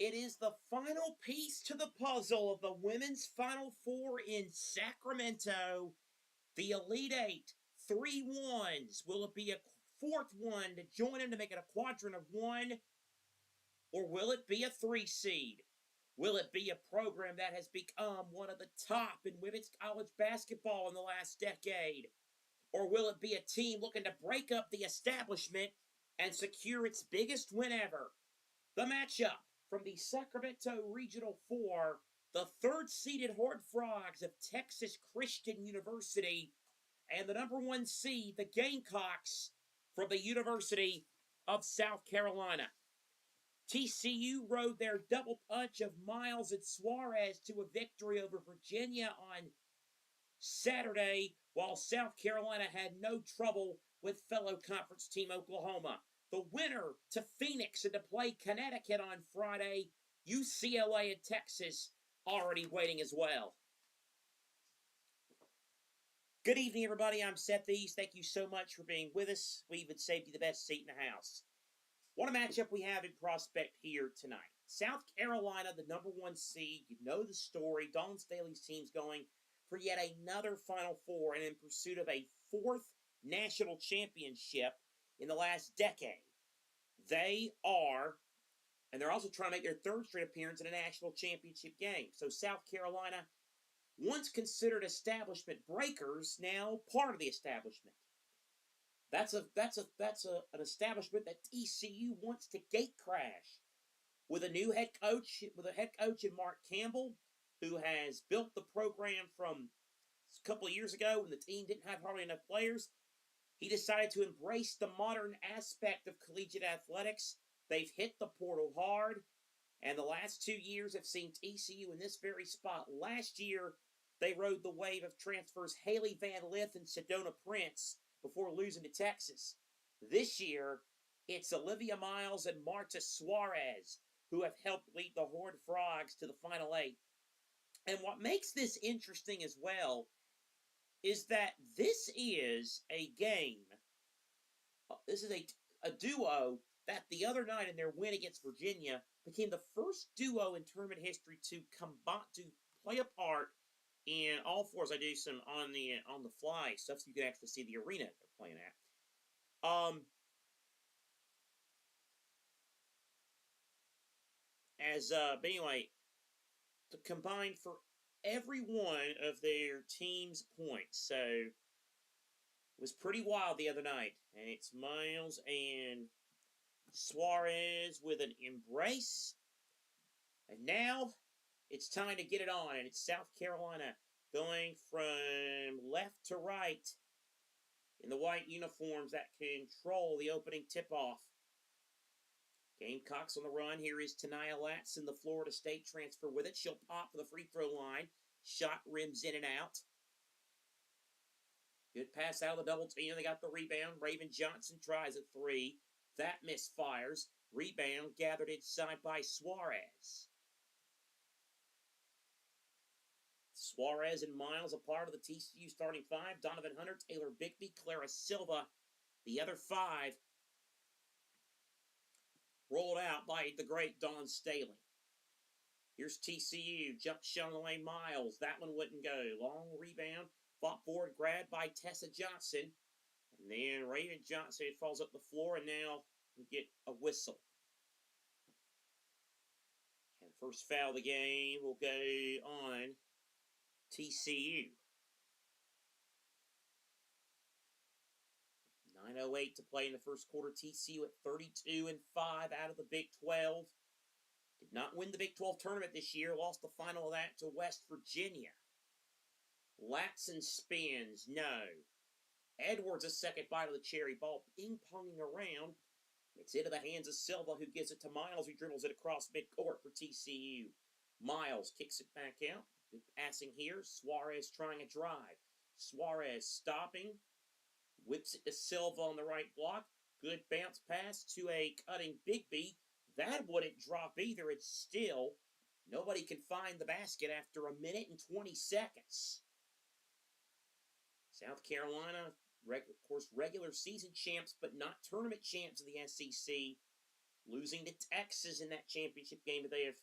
It is the final piece to the puzzle of the women's Final Four in Sacramento. The Elite Eight, 3 ones. Will it be a fourth one to join them to make it a quadrant of one? Or will it be a 3 seed? Will it be a program that has become one of the top in women's college basketball in the last decade? Or will it be a team looking to break up the establishment and secure its biggest win ever? The matchup from the Sacramento Regional 4, the third-seeded Horned Frogs of Texas Christian University, and the number 1 seed, the Gamecocks, from the University of South Carolina. TCU rode their double punch of Miles and Suarez to a victory over Virginia on Saturday, while South Carolina had no trouble with fellow conference team Oklahoma. The winner to Phoenix and to play Connecticut on Friday. UCLA and Texas already waiting as well. Good evening, everybody. I'm Seth Eaves. Thank you so much for being with us. We even saved you the best seat in the house. What a matchup we have in prospect here tonight. South Carolina, the number 1 seed. You know the story. Dawn Staley's team's going for yet another Final Four and in pursuit of a 4th national championship in the last decade. They're also trying to make their 3rd straight appearance in a national championship game. So South Carolina, once considered establishment breakers, now part of the establishment. That's an establishment that TCU wants to gate crash with a new head coach, in Mark Campbell, who has built the program from a couple of years ago when the team didn't have hardly enough players. He decided to embrace the modern aspect of collegiate athletics. They've hit the portal hard, and the last 2 years have seen TCU in this very spot. Last year, they rode the wave of transfers Haley Van Lith and Sedona Prince before losing to Texas. This year, it's Olivia Miles and Marta Suarez who have helped lead the Horned Frogs to the Final 8. And what makes this interesting as well is that this is a game, this is a duo that the other night in their win against Virginia became the first duo in tournament history to play a part in all fours. I do some on the fly stuff so you can actually see the arena they're playing at. But anyway, to combine for every one of their team's points. So it was pretty wild the other night. And it's Miles and Suarez with an embrace. And now it's time to get it on. And it's South Carolina going from left to right in the white uniforms that control the opening tip-off. Gamecocks on the run. Here is Tania Latson, the Florida State transfer, with it. She'll pop for the free throw line. Shot rims in and out. Good pass out of the double team. They got the rebound. Raven Johnson tries a 3. That misfires. Rebound gathered inside by Suarez. Suarez and Miles, a part of the TCU starting 5. Donovan Hunter, Taylor Bigby, Clara Silva, the other 5. Rolled out by the great Dawn Staley. Here's TCU. Jump shot on the way, Miles. That one wouldn't go. Long rebound. Fought forward, grabbed by Tessa Johnson. And then Raven Johnson falls up the floor, and now we get a whistle. And the first foul of the game will go on TCU. 9:08 to play in the first quarter. TCU at 32-5 out of the Big 12. Did not win the Big 12 tournament this year. Lost the final of that to West Virginia. Latson spins. No. Edwards a second bite of the cherry. Ball ping-ponging around. It's into the hands of Silva, who gives it to Miles, who dribbles it across midcourt for TCU. Miles kicks it back out. Good passing here. Suarez trying a drive. Suarez stopping. Whips it to Silva on the right block. Good bounce pass to a cutting Bigby. That wouldn't drop either. It's still, nobody can find the basket after 1 minute and 20 seconds. South Carolina, of course, regular season champs, but not tournament champs of the SEC. losing to Texas in that championship game, but they have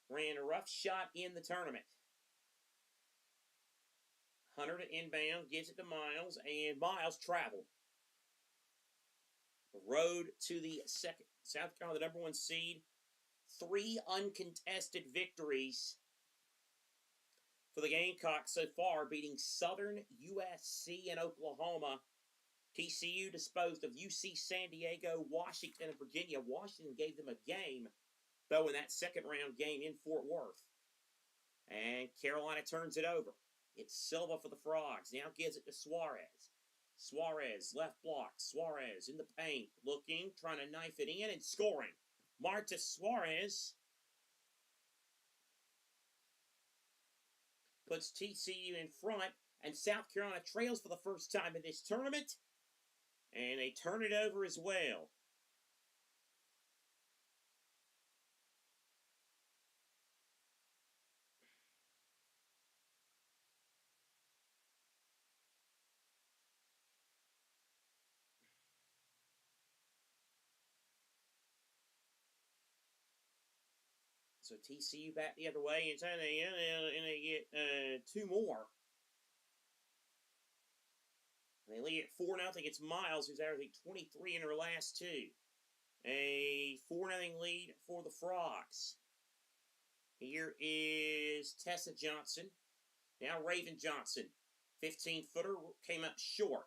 ran a rough shot in the tournament. Hunter to inbound, gives it to Miles, and Miles traveled. The road to the second, South Carolina, the number 1 seed. 3 uncontested victories for the Gamecocks so far, beating Southern, USC, and Oklahoma. TCU disposed of UC San Diego, Washington, and Virginia. Washington gave them a game, though, in that second round game in Fort Worth. And Carolina turns it over. It's Silva for the Frogs. Now gives it to Suarez. Suarez, left block. Suarez in the paint, looking, trying to knife it in, and scoring. Marta Suarez puts TCU in front, and South Carolina trails for the first time in this tournament, and they turn it over as well. So TCU back the other way, and they get 2 more. And they lead at 4-0. It's Miles, who's averaging 23 in her last 2. A 4-0 lead for the Frogs. Here is Tessa Johnson. Now Raven Johnson. 15-footer came up short.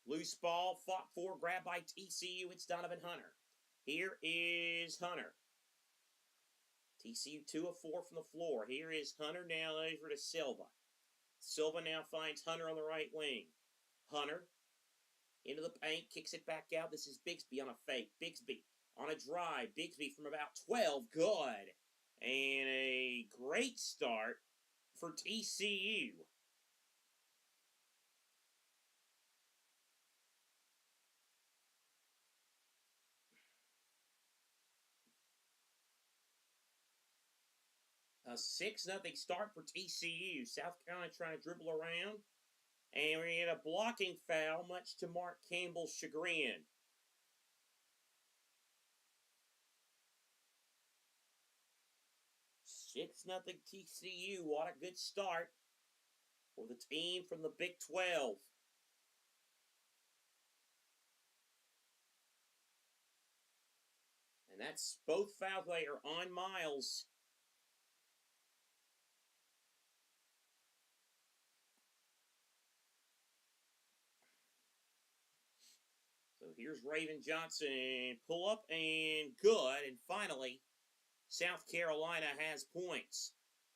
Loose ball, fought for, grabbed by TCU. It's Donovan Hunter. Here is Hunter. TCU 2 of 4 from the floor. Here is Hunter now over to Silva. Silva now finds Hunter on the right wing. Hunter into the paint, kicks it back out. This is Bigsby on a fake. Bigsby on a drive. Bigsby from about 12. Good. And a great start for TCU. A 6-0 start for TCU. South Carolina trying to dribble around. And we get a blocking foul, much to Mark Campbell's chagrin. Six 0 TCU. What a good start for the team from the Big 12. And that's both fouls later on Miles. So here's Raven Johnson. Pull up and good. And finally, South Carolina has points.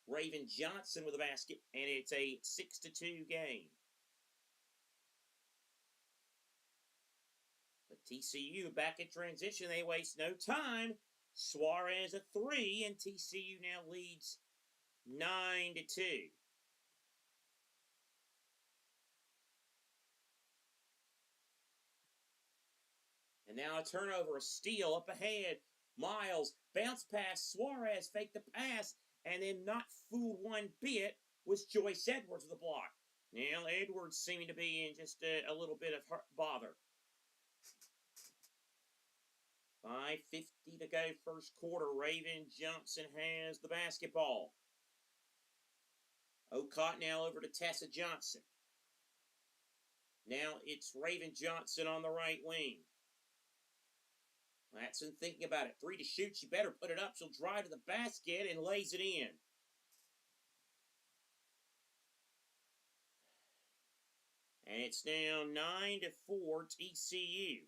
Raven Johnson with a basket, and it's a 6-2 game. But TCU back in transition. They waste no time. Suarez a 3, and TCU now leads 9-2. And now a turnover, a steal up ahead. Miles, bounce pass, Suarez faked the pass, and then not fooled one bit was Joyce Edwards with the block. Now Edwards seeming to be in just a little bit of bother. 5:50 to go first quarter. Raven Johnson has the basketball. Ocott now over to Tessa Johnson. Now it's Raven Johnson on the right wing. Matson thinking about it. 3 to shoot. She better put it up. She'll drive to the basket and lays it in. And it's now 9-4 TCU.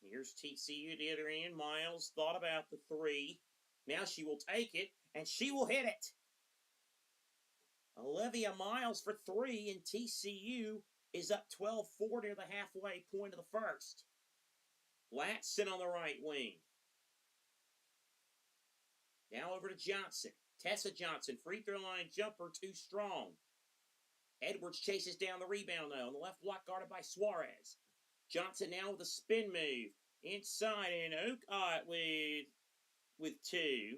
Here's TCU the other end. Miles thought about the 3. Now she will take it, and she will hit it. Olivia Miles for 3, and TCU is up 12-4 near the halfway point of the first. Latson on the right wing. Now over to Johnson. Tessa Johnson, free throw line jumper, too strong. Edwards chases down the rebound, though. On the left block, guarded by Suarez. Johnson now with a spin move. Inside, and Ocott with 2.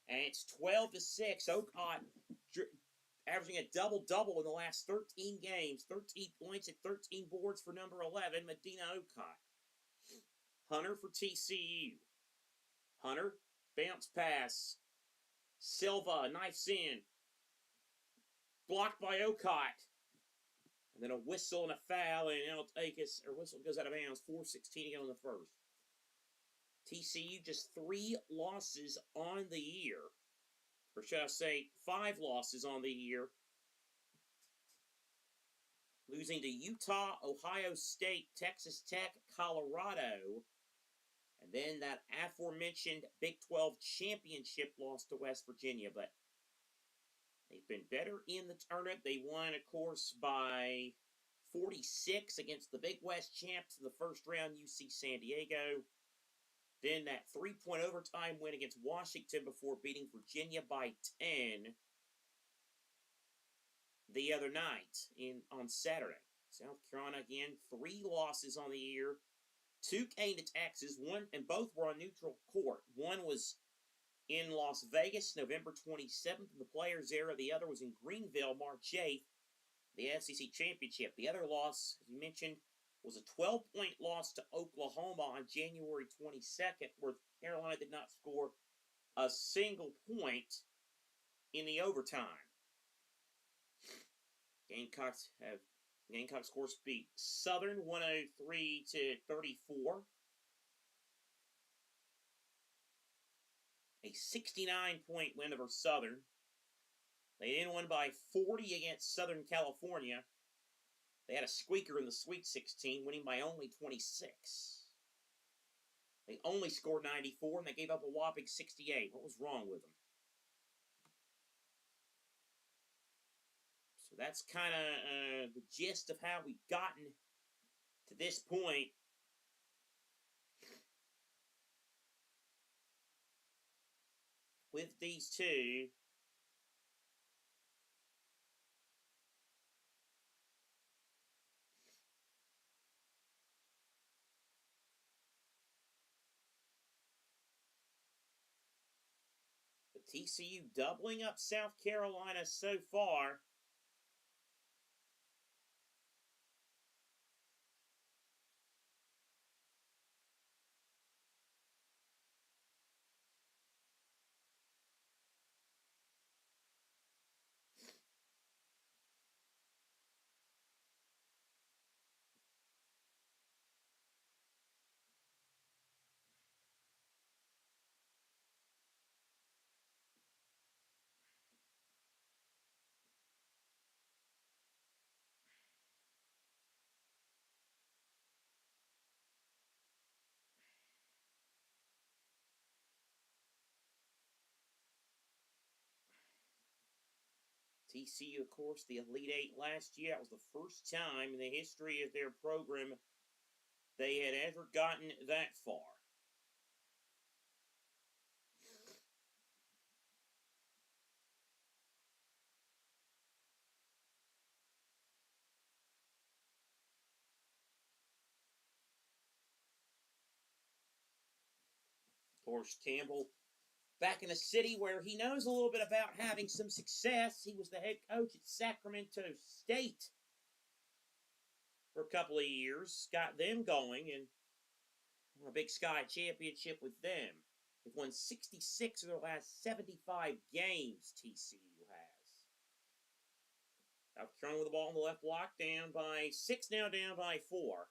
And it's 12-6. Ocott averaging a double-double in the last 13 games. 13 points and 13 boards for number 11, Medina Ocott. Hunter for TCU. Hunter, bounce pass. Silva, knifes in. Blocked by Ocott. And then a whistle and a foul, and it'll take us, or whistle goes out of bounds. 4:16 to go in the first. TCU just 3 losses on the year. Or should I say 5 losses on the year. Losing to Utah, Ohio State, Texas Tech, Colorado. And then that aforementioned Big 12 championship loss to West Virginia. But they've been better in the tournament. They won, of course, by 46 against the Big West champs in the first round, UC San Diego. Then that 3-point overtime win against Washington before beating Virginia by 10 the other night on Saturday. South Carolina, again, 3 losses on the year. 2 came to Texas, and both were on neutral court. One was in Las Vegas, November 27th, in the Players' Era. The other was in Greenville, March 8th, the SEC Championship. The other loss, as you mentioned, was a 12-point loss to Oklahoma on January 22nd, where Carolina did not score a single point in the overtime. Gamecocks course beat Southern 103-34. A 69-point win over Southern. They then won by 40 against Southern California. They had a squeaker in the Sweet 16, winning by only 26. They only scored 94, and they gave up a whopping 68. What was wrong with them? So that's kind of the gist of how we've gotten to this point. With these two. But TCU doubling up South Carolina so far. TCU, of course, the Elite Eight last year. That was the first time in the history of their program they had ever gotten that far. Of course, Campbell back in a city where he knows a little bit about having some success. He was the head coach at Sacramento State for a couple of years. Got them going and won a Big Sky championship with them. They've won 66 of their last 75 games, TCU has. South Carolina with the ball on the left block, down by 6, now down by 4.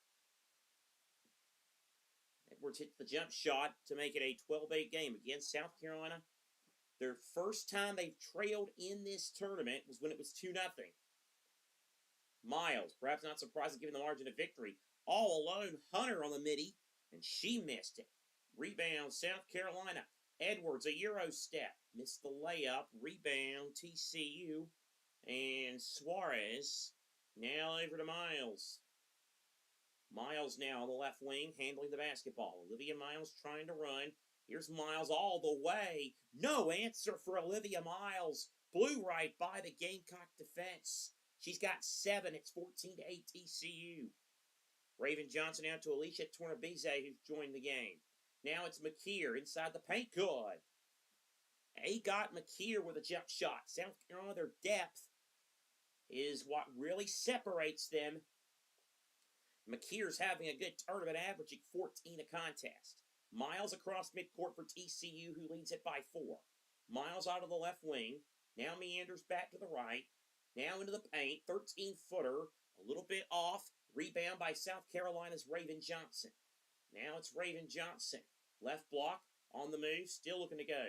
Edwards hits the jump shot to make it a 12-8 game against South Carolina. Their first time they've trailed in this tournament was when it was 2-0. Miles, perhaps not surprising given the margin of victory, all alone, Hunter on the midi, and she missed it. Rebound, South Carolina. Edwards, a Euro step, missed the layup. Rebound, TCU, and Suarez. Now over to Miles. Miles now on the left wing, handling the basketball. Olivia Miles trying to run. Here's Miles all the way. No answer for Olivia Miles. Blew right by the Gamecock defense. She's got 7. It's 14-8 TCU. Raven Johnson out to Alicia Tornabize, who's joined the game. Now it's McKeer inside the paint. Good. They got McKeer with a jump shot. South Carolina, their depth is what really separates them. McKeer's having a good tournament, averaging 14 a contest. Miles across midcourt for TCU, who leads it by 4. Miles out of the left wing. Now meanders back to the right. Now into the paint. 13-footer. A little bit off. Rebound by South Carolina's Raven Johnson. Now it's Raven Johnson. Left block. On the move. Still looking to go.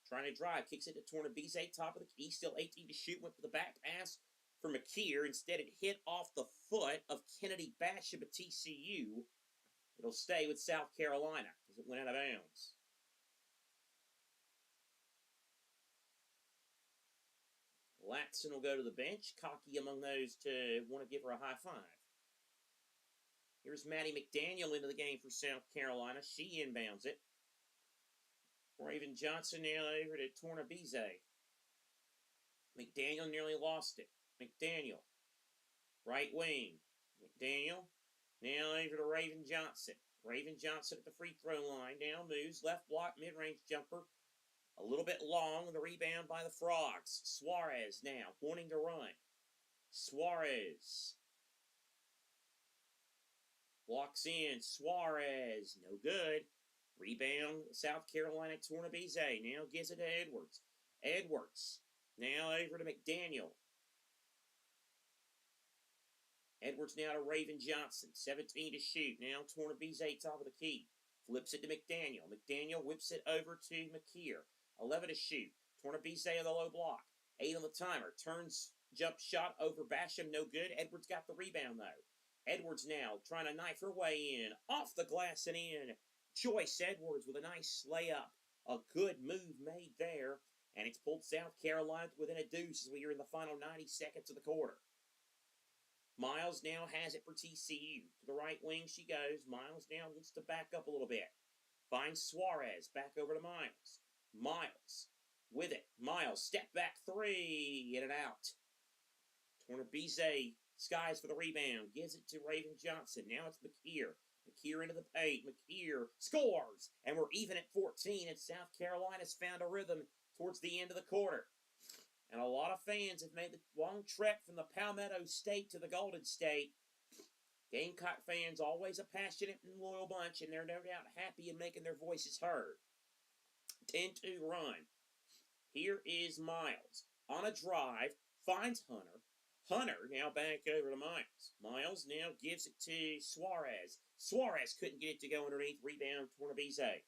Trying to drive. Kicks it to Tornabeze. Top of the key. Still 18 to shoot. Went for the back pass for McKeer. Instead, it hit off the foot of Kennedy Basham at TCU. It'll stay with South Carolina as it went out of bounds. Latson will go to the bench. Cocky among those to want to give her a high five. Here's Maddie McDaniel into the game for South Carolina. She inbounds it. Raven Johnson now over to Tornabeze. McDaniel nearly lost it. McDaniel. Right wing. McDaniel. Now over to Raven Johnson. Raven Johnson at the free throw line. Now moves. Left block. Mid-range jumper. A little bit long. The rebound by the Frogs. Suarez now wanting to run. Suarez. Blocks in. Suarez. No good. Rebound. South Carolina Tornabeze. Now gives it to Edwards. Edwards. Now over to McDaniel. Edwards now to Raven Johnson. 17 to shoot. Now Tornabeze top of the key. Flips it to McDaniel. McDaniel whips it over to McKeer. 11 to shoot. Tornabeze on the low block. 8 on the timer. Turns jump shot over Basham. No good. Edwards got the rebound though. Edwards now trying to knife her way in. Off the glass and in. Joyce Edwards with a nice layup. A good move made there. And it's pulled South Carolina within a deuce as we are in the final 90 seconds of the quarter. Miles now has it for TCU. To the right wing she goes. Miles now wants to back up a little bit. Finds Suarez. Back over to Miles. Miles with it. Miles, step back three. In and out. Tornabeze skies for the rebound. Gives it to Raven Johnson. Now it's McKeer. McKeer into the paint. McKeer scores. And we're even at 14. And South Carolina's found a rhythm towards the end of the quarter. And a lot of fans have made the long trek from the Palmetto State to the Golden State. Gamecock fans, always a passionate and loyal bunch, and they're no doubt happy in making their voices heard. 10-2 run. Here is Miles. On a drive, finds Hunter. Hunter now back over to Miles. Miles now gives it to Suarez. Suarez couldn't get it to go underneath. Rebound, Tornabeze.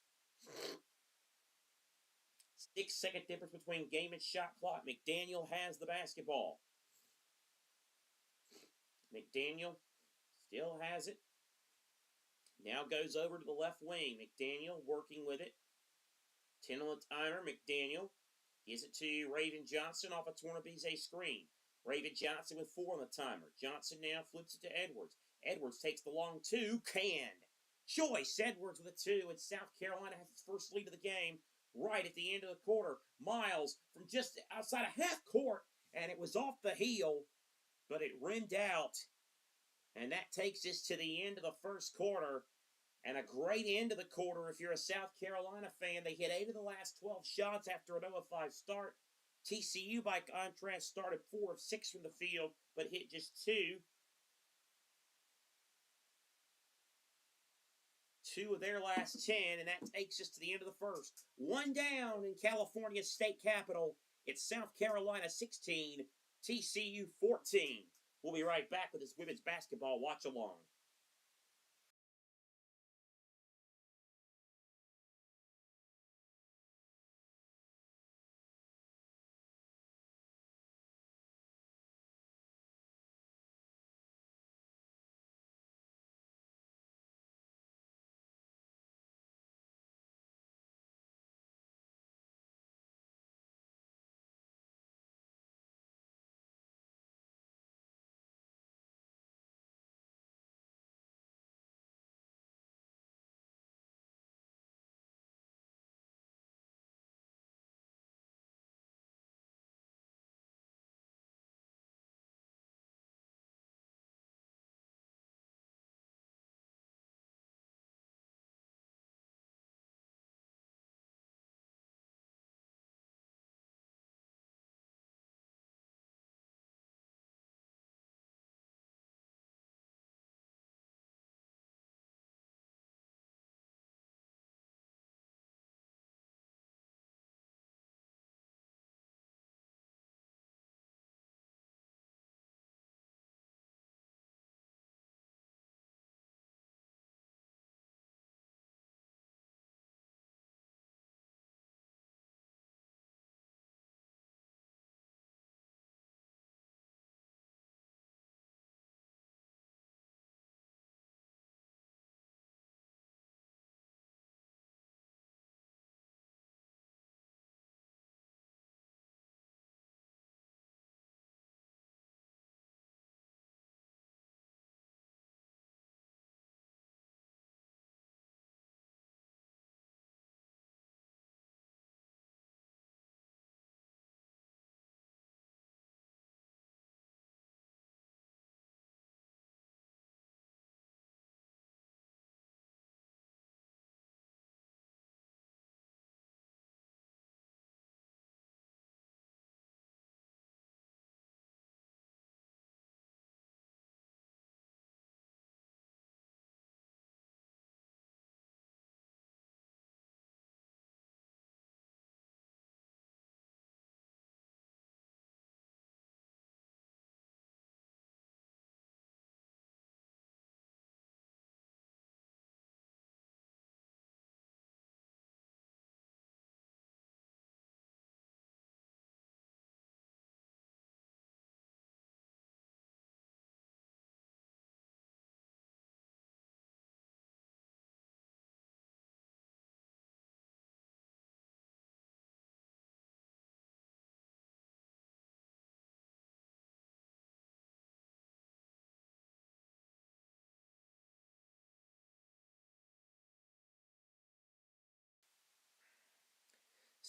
6-second difference between game and shot clock. McDaniel has the basketball. McDaniel still has it. Now goes over to the left wing. McDaniel working with it. 10 on the timer. McDaniel gives it to Raven Johnson off a Tornabeze screen. Raven Johnson with 4 on the timer. Johnson now flips it to Edwards. Edwards takes the long two. Canned. Joyce Edwards with a 2, and South Carolina has its first lead of the game right at the end of the quarter. Miles from just outside of half court, and it was off the heel, but it rimmed out. And that takes us to the end of the first quarter, and a great end of the quarter if you're a South Carolina fan. They hit 8 of the last 12 shots after an 0-5 start. TCU, by contrast, started 4 of 6 from the field, but hit just 2. 2 of their last 10, and that takes us to the end of the first. 1 down in California's state capital. It's South Carolina 16, TCU 14. We'll be right back with this women's basketball watch-along.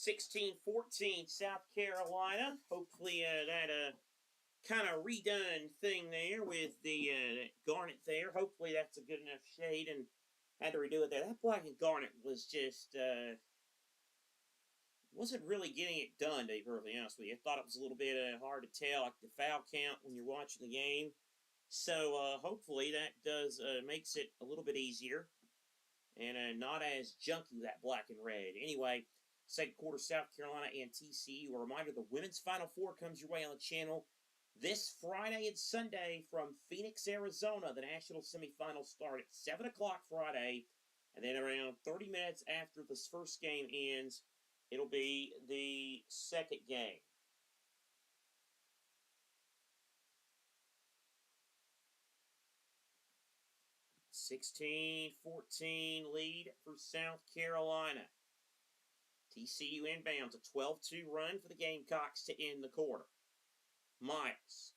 16-14 South Carolina. Hopefully that kind of redone thing there with the garnet there. Hopefully that's a good enough shade and had to redo it there. That black and garnet was just wasn't really getting it done, to be perfectly honest with you. I thought it was a little bit hard to tell, like the foul count when you're watching the game. So hopefully that does makes it a little bit easier and not as junky, that black and red. Anyway, second quarter, South Carolina and TCU. A reminder, the women's Final Four comes your way on the channel this Friday and Sunday from Phoenix, Arizona. The national semifinals start at 7 o'clock Friday, and then around 30 minutes after this first game ends, it'll be the second game. (16-14) lead for South Carolina. TCU inbounds, a 12-2 run for the Gamecocks to end the quarter. Miles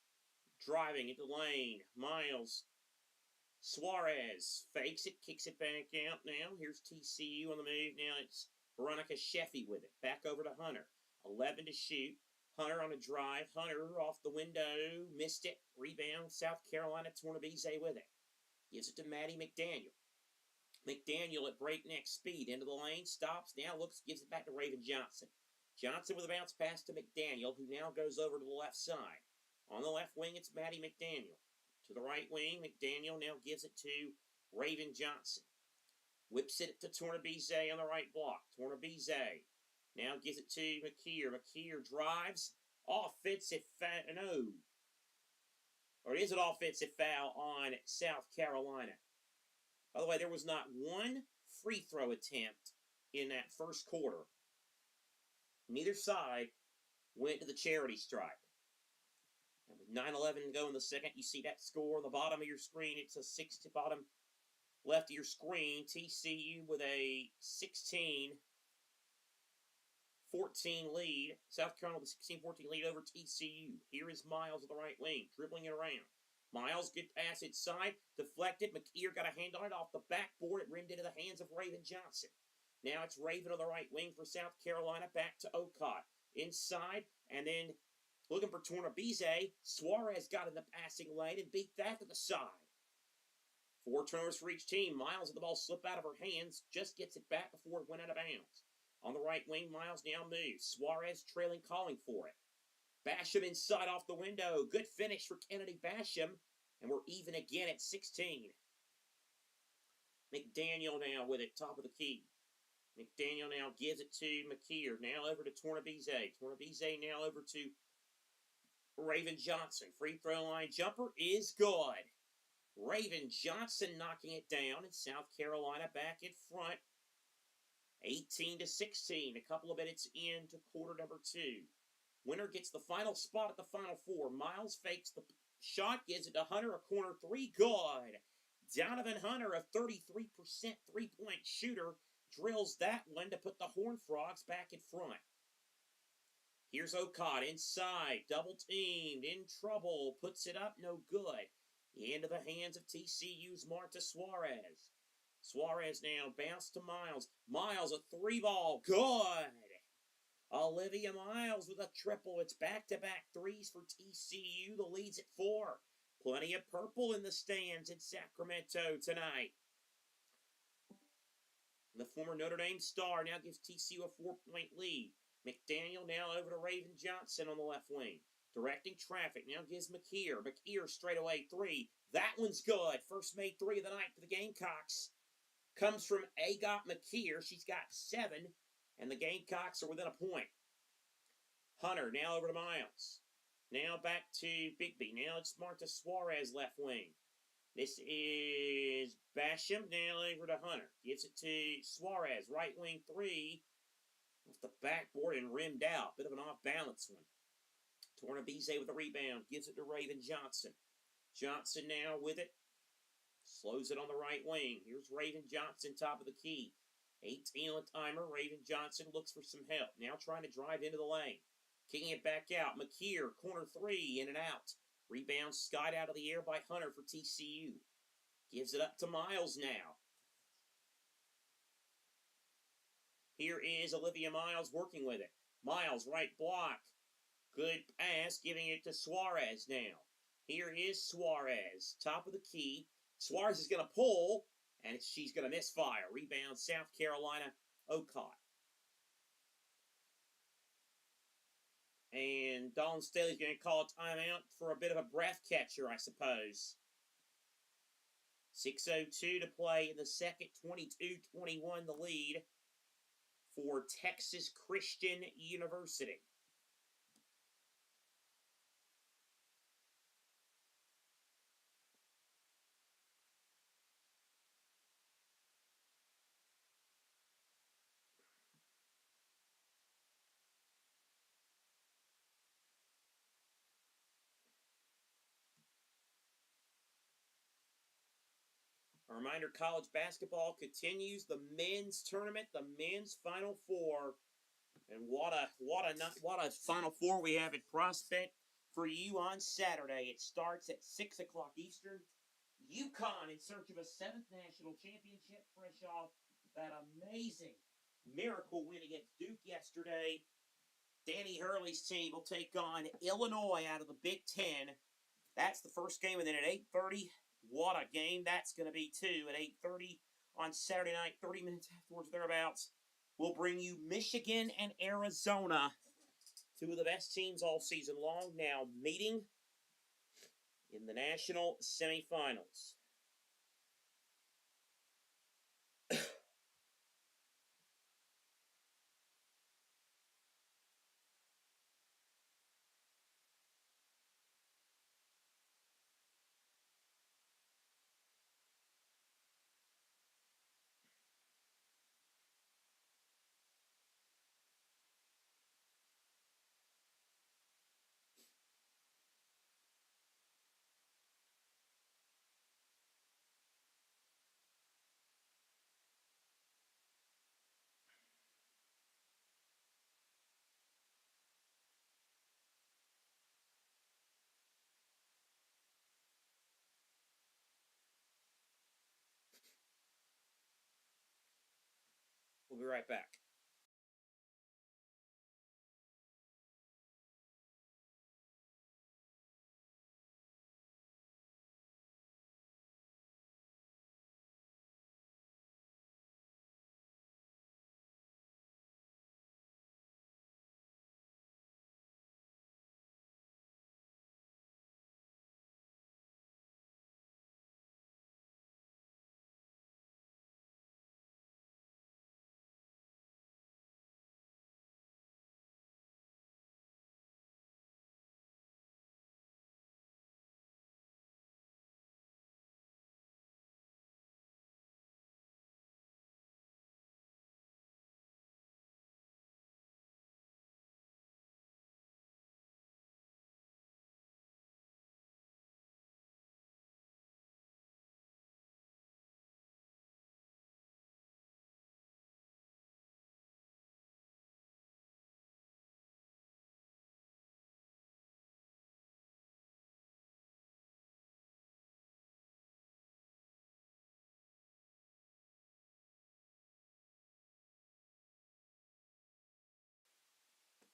driving into the lane. Miles. Suarez fakes it, kicks it back out now. Here's TCU on the move. Now it's Veronica Sheffy with it. Back over to Hunter. 11 to shoot. Hunter on a drive. Hunter off the window. Missed it. Rebound. South Carolina. Tornabize with it. Gives it to Maddie McDaniel. McDaniel at breakneck speed. Into the lane. Stops. Now looks. Gives it back to Raven Johnson. Johnson with a bounce pass to McDaniel, who now goes over to the left side. On the left wing, it's Maddie McDaniel. To the right wing, McDaniel now gives it to Raven Johnson. Whips it to Tornabize on the right block. Tornabize now gives it to McKeer. McKeer drives. Offensive foul. No. Or is it offensive foul on South Carolina? By the way, there was not one free throw attempt in that first quarter. Neither side went to the charity stripe. And with 9:11 to go in the second, you see that score on the bottom of your screen. It's a 60 bottom left of your screen. TCU with a 16-14 lead. South Carolina with a 16-14 lead over TCU. Here is Miles on the right wing, dribbling it around. Miles, good pass inside, deflected. McKeer got a hand on it off the backboard. It rimmed into the hands of Raven Johnson. Now it's Raven on the right wing for South Carolina. Back to Okot. Inside, and then looking for Tornabize. Suarez got in the passing lane and beat that to the side. 4 turnovers for each team. Miles let the ball slip out of her hands. Just gets it back before it went out of bounds. On the right wing, Miles now moves. Suarez trailing, calling for it. Basham inside off the window. Good finish for Kennedy Basham. And we're even again at 16. McDaniel now with it, top of the key. McDaniel now gives it to McKeer. Now over to Tornabize. Tornabize now over to Raven Johnson. Free throw line jumper is good. Raven Johnson knocking it down, and South Carolina back in front. 18-16. A couple of minutes into quarter number 2. Winner gets the final spot at the Final Four. Miles fakes the shot, gives it to Hunter. A corner 3, good. Donovan Hunter, a 33% three-point shooter, drills that one to put the Horned Frogs back in front. Here's Okot inside, double teamed, in trouble, puts it up, no good. Into the hands of TCU's Marta Suarez. Suarez now bounced to Miles. Miles, a 3-ball, good. Olivia Miles with a triple. It's back-to-back threes for TCU. The lead's at 4. Plenty of purple in the stands in Sacramento tonight. The former Notre Dame star now gives TCU a 4-point lead. McDaniel now over to Raven Johnson on the left wing. Directing traffic now gives McKeer. McKeer straightaway 3. That one's good. First made 3 of the night for the Gamecocks. Comes from Agot McKeer. She's got 7. And the Gamecocks are within a point. Hunter now over to Miles. Now back to Bigby. Now it's Marta Suarez left wing. This is Basham. Now over to Hunter. Gives it to Suarez. Right wing 3. Off the backboard and rimmed out. Bit of an off-balance one. Tornabize with the rebound. Gives it to Raven Johnson. Johnson now with it. Slows it on the right wing. Here's Raven Johnson, top of the key. 18 on the timer. Raven Johnson looks for some help. Now trying to drive into the lane. Kicking it back out. McKeer, corner 3, in and out. Rebound skied out of the air by Hunter for TCU. Gives it up to Miles now. Here is Olivia Miles working with it. Miles, right block. Good pass, giving it to Suarez now. Here is Suarez, top of the key. Suarez is going to pull, and she's going to misfire. Rebound, South Carolina, Ocott. And Dawn Staley's going to call a timeout for a bit of a breath catcher, I suppose. 6:02 to play in the second, 22-21 the lead for Texas Christian University. A reminder, college basketball continues. The men's tournament, the men's Final Four. And what a Final Four we have at Prospect for you on Saturday. It starts at 6 o'clock Eastern. UConn in search of a 7th national championship, fresh off that amazing miracle win against Duke yesterday. Danny Hurley's team will take on Illinois out of the Big Ten. That's the first game, and then at 8:30, what a game that's going to be, too. At 8:30 on Saturday night, 30 minutes afterwards, thereabouts, we'll bring you Michigan and Arizona, two of the best teams all season long, now meeting in the national semifinals. We'll be right back.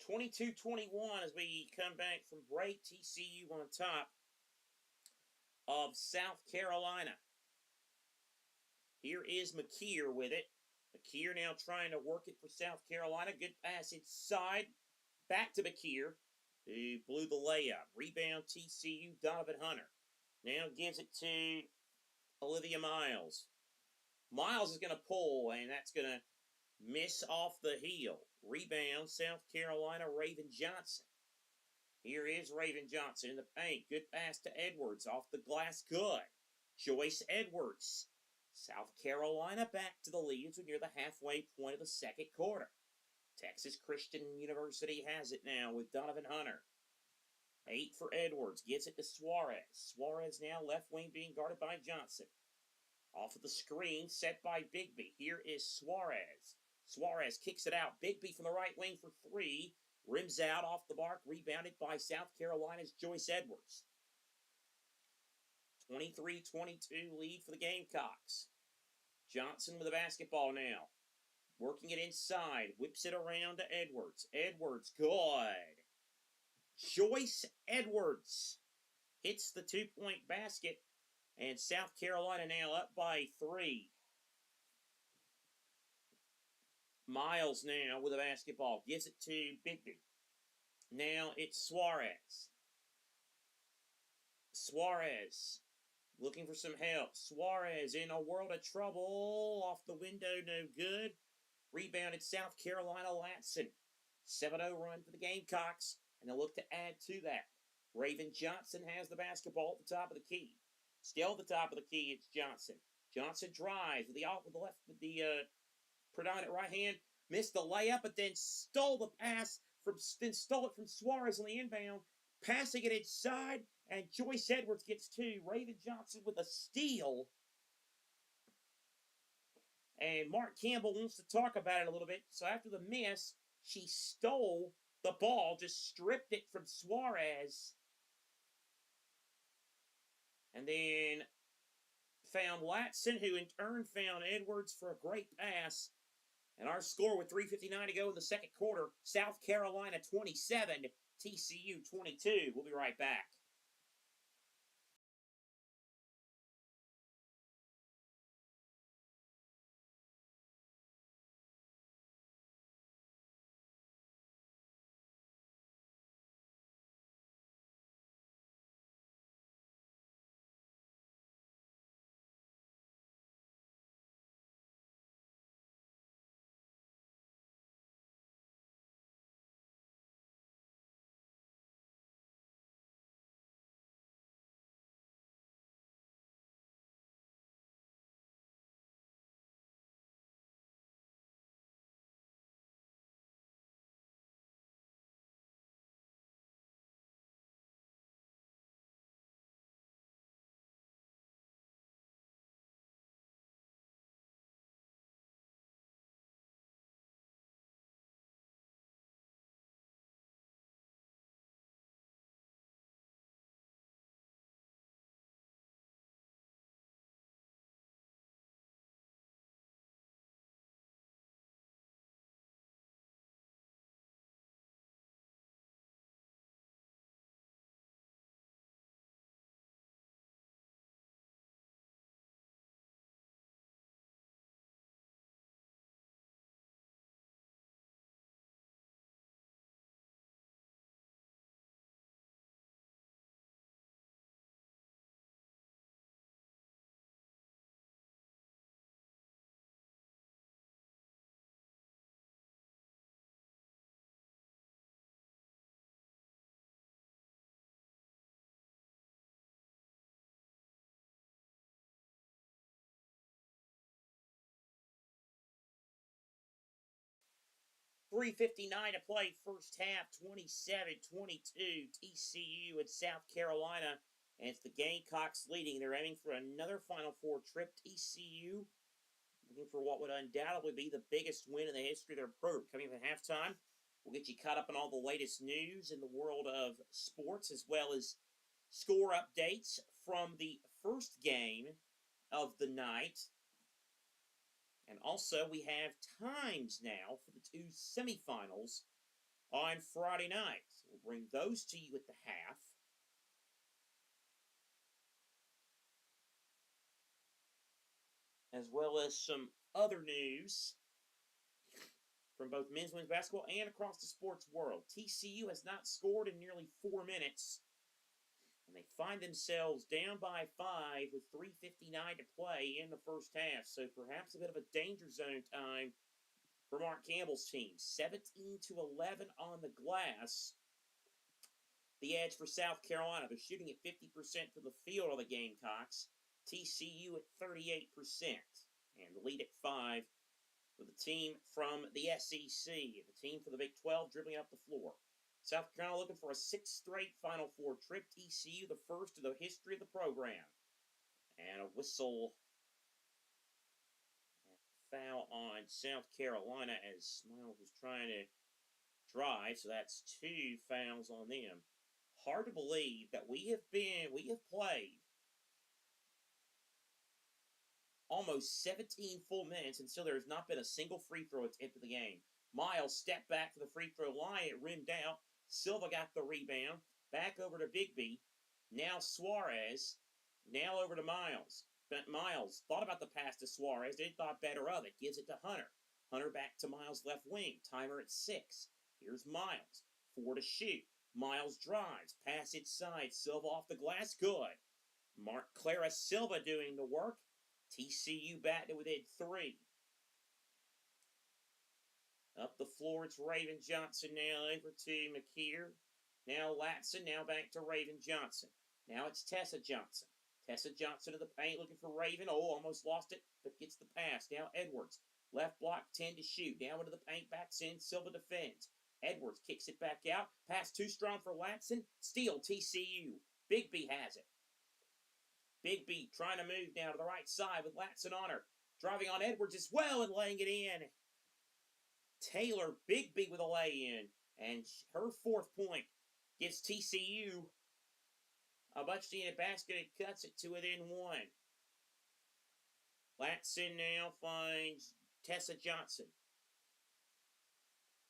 (22-21) as we come back from break. TCU on top of South Carolina. Here is McKeer with it. McKeer now trying to work it for South Carolina. Good pass inside. Back to McKeer, who blew the layup. Rebound TCU, Donovan Hunter. Now gives it to Olivia Miles. Miles is going to pull, and that's going to miss off the heel. Rebound, South Carolina, Raven Johnson. Here is Raven Johnson in the paint. Good pass to Edwards off the glass. Good. Joyce Edwards. South Carolina back to the lead as we near the halfway point of the second quarter. Texas Christian University has it now with Donovan Hunter. 8 for Edwards. Gives it to Suarez. Suarez now left wing being guarded by Johnson. Off of the screen, set by Bigby. Here is Suarez. Suarez kicks it out. Bigby from the right wing for 3. Rims out off the mark. Rebounded by South Carolina's Joyce Edwards. 23-22 lead for the Gamecocks. Johnson with the basketball now. Working it inside. Whips it around to Edwards. Edwards, good. Joyce Edwards hits the two-point basket. And South Carolina now up by 3. Miles now with a basketball. Gives it to Bigby. Now it's Suarez. Suarez looking for some help. Suarez in a world of trouble. Off the window, no good. Rebounded South Carolina Latson. 7-0 run for the Gamecocks. And they'll look to add to that. Raven Johnson has the basketball at the top of the key. Still at the top of the key, it's Johnson. Johnson drives with the predominant right hand. Missed the layup, but then stole it from Suarez on the inbound. Passing it inside, and Joyce Edwards gets 2. Raven Johnson with a steal. And Mark Campbell wants to talk about it a little bit. So after the miss, she stole the ball, just stripped it from Suarez. And then found Latson, who in turn found Edwards for a great pass. And our score with 3:59 to go in the second quarter, South Carolina 27, TCU 22. We'll be right back. .359 to play, first half, 27-22, TCU and South Carolina. And it's the Gamecocks leading. They're aiming for another Final Four trip. TCU looking for what would undoubtedly be the biggest win in the history of their program. Coming up at halftime, we'll get you caught up on all the latest news in the world of sports, as well as score updates from the first game of the night. And also, we have times now for the 2 semifinals on Friday night. So we'll bring those to you at the half. As well as some other news from both men's and women's basketball and across the sports world. TCU has not scored in nearly 4 minutes. And they find themselves down by 5 with 3:59 to play in the first half. So perhaps a bit of a danger zone time for Mark Campbell's team. 17-11 on the glass. The edge for South Carolina. They're shooting at 50% from the field on the Gamecocks. TCU at 38%. And the lead at 5 with the team from the SEC. The team for the Big 12 dribbling up the floor. South Carolina looking for a 6th straight Final Four trip. TCU, the first in the history of the program. And a whistle. Foul on South Carolina as Smiles was trying to drive. So that's 2 fouls on them. Hard to believe that we have played almost 17 full minutes, and still there has not been a single free throw attempt in the game. Miles stepped back for the free throw line. It rimmed out. Silva got the rebound. Back over to Bigby. Now Suarez. Now over to Miles. But Miles thought about the pass to Suarez. They thought better of it. Gives it to Hunter. Hunter back to Miles' left wing. Timer at 6. Here's Miles. 4 to shoot. Miles drives. Pass inside. Silva off the glass. Good. Mark Clara Silva doing the work. TCU batting within 3. Up the floor, it's Raven Johnson now over to McKeer. Now Latson, now back to Raven Johnson. Now it's Tessa Johnson. Tessa Johnson to the paint, looking for Raven. Oh, almost lost it, but gets the pass. Now Edwards. Left block, 10 to shoot. Now into the paint, backs in. Silva defends. Edwards kicks it back out. Pass too strong for Latson. Steal, TCU. Bigby has it. Bigby trying to move now to the right side with Latson on her. Driving on Edwards as well and laying it in. Taylor Bigby with a lay-in. And her 4th point gives TCU a much-needed basket and cuts it to within 1. Latson now finds Tessa Johnson.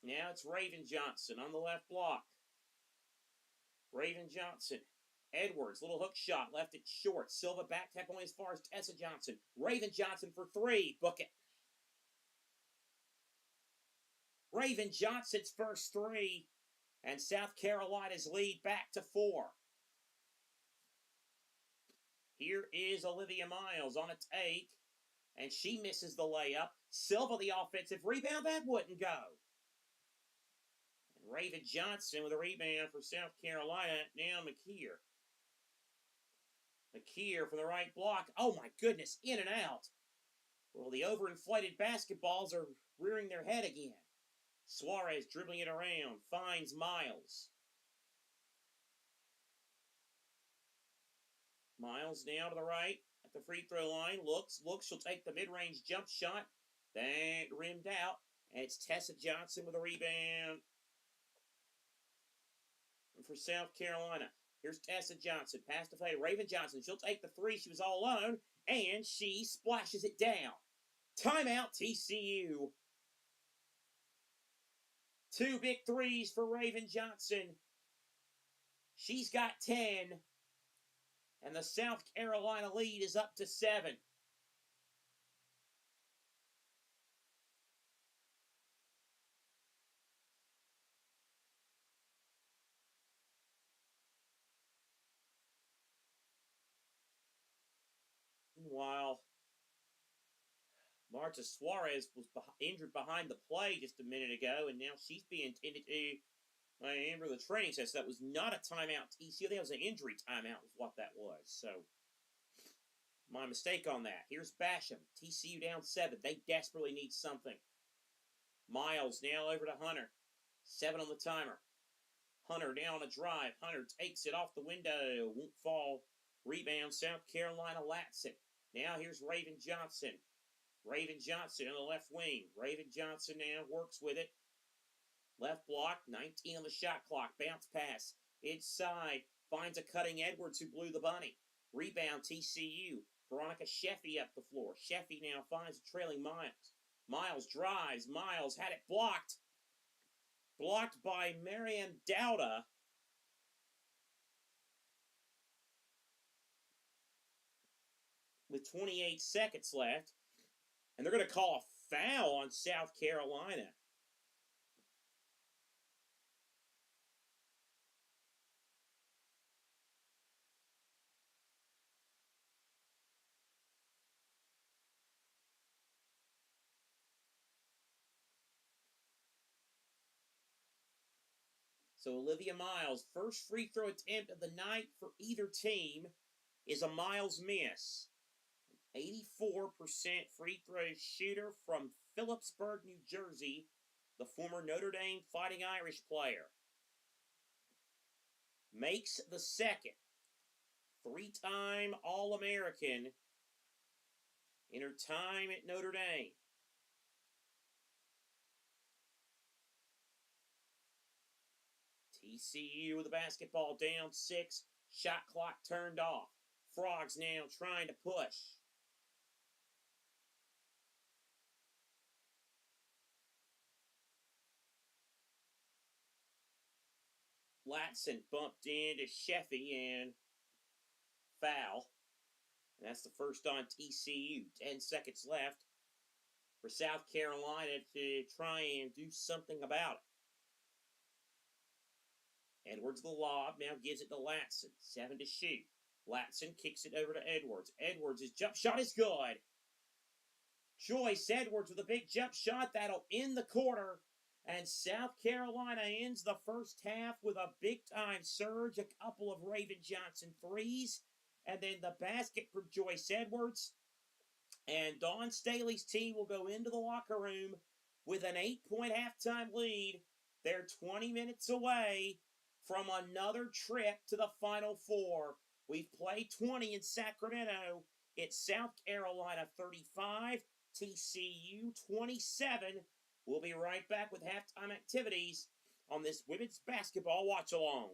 Now it's Raven Johnson on the left block. Raven Johnson. Edwards, little hook shot, left it short. Silva back tap only as far as Tessa Johnson. Raven Johnson for 3. Book it. Raven Johnson's first 3. And South Carolina's lead back to 4. Here is Olivia Miles on a take. And she misses the layup. Silva the offensive rebound. That wouldn't go. And Raven Johnson with a rebound for South Carolina. Now McKeer. McKeer from the right block. Oh my goodness, in and out. Well, the overinflated basketballs are rearing their head again. Suarez dribbling it around, finds Miles. Miles now to the right at the free throw line. Looks. She'll take the mid-range jump shot. That rimmed out. And it's Tessa Johnson with a rebound for South Carolina. Here's Tessa Johnson. Pass to play. Raven Johnson. She'll take the 3. She was all alone. And she splashes it down. Timeout, TCU. 2 big 3s for Raven Johnson. She's got 10. And the South Carolina lead is up to 7. Meanwhile, Marta Suarez was injured behind the play just a minute ago, and now she's being tended to by Amber, the training says that was not a timeout. TCU, I think it was an injury timeout was what that was. So, my mistake on that. Here's Basham. TCU down 7. They desperately need something. Miles now over to Hunter. 7 on the timer. Hunter now on a drive. Hunter takes it off the window. Won't fall. Rebound, South Carolina Latson. Now here's Raven Johnson. Raven Johnson on the left wing. Raven Johnson now works with it. Left block, 19 on the shot clock. Bounce pass. Inside. Finds a cutting Edwards who blew the bunny. Rebound TCU. Veronica Sheffy up the floor. Sheffy now finds a trailing Miles. Miles drives. Miles had it blocked. Blocked by Mariam Dowda. With 28 seconds left. And they're going to call a foul on South Carolina. So Olivia Miles, first free throw attempt of the night for either team is a Miles miss. 84% free throw shooter from Phillipsburg, New Jersey, the former Notre Dame Fighting Irish player. Makes the second. 3-time All-American in her time at Notre Dame. TCU with the basketball down 6. Shot clock turned off. Frogs now trying to push. Latson bumped into Sheffy and foul. And that's the first on TCU. 10 seconds left for South Carolina to try and do something about it. Edwards the lob, now gives it to Latson. 7 to shoot. Latson kicks it over to Edwards. Edwards' jump shot is good. Joyce Edwards with a big jump shot. That'll end the quarter. And South Carolina ends the first half with a big-time surge, a couple of Raven Johnson threes, and then the basket for Joyce Edwards. And Dawn Staley's team will go into the locker room with an 8-point halftime lead. They're 20 minutes away from another trip to the Final Four. We've played 20 in Sacramento. It's South Carolina 35, TCU 27. We'll be right back with halftime activities on this women's basketball watch-along.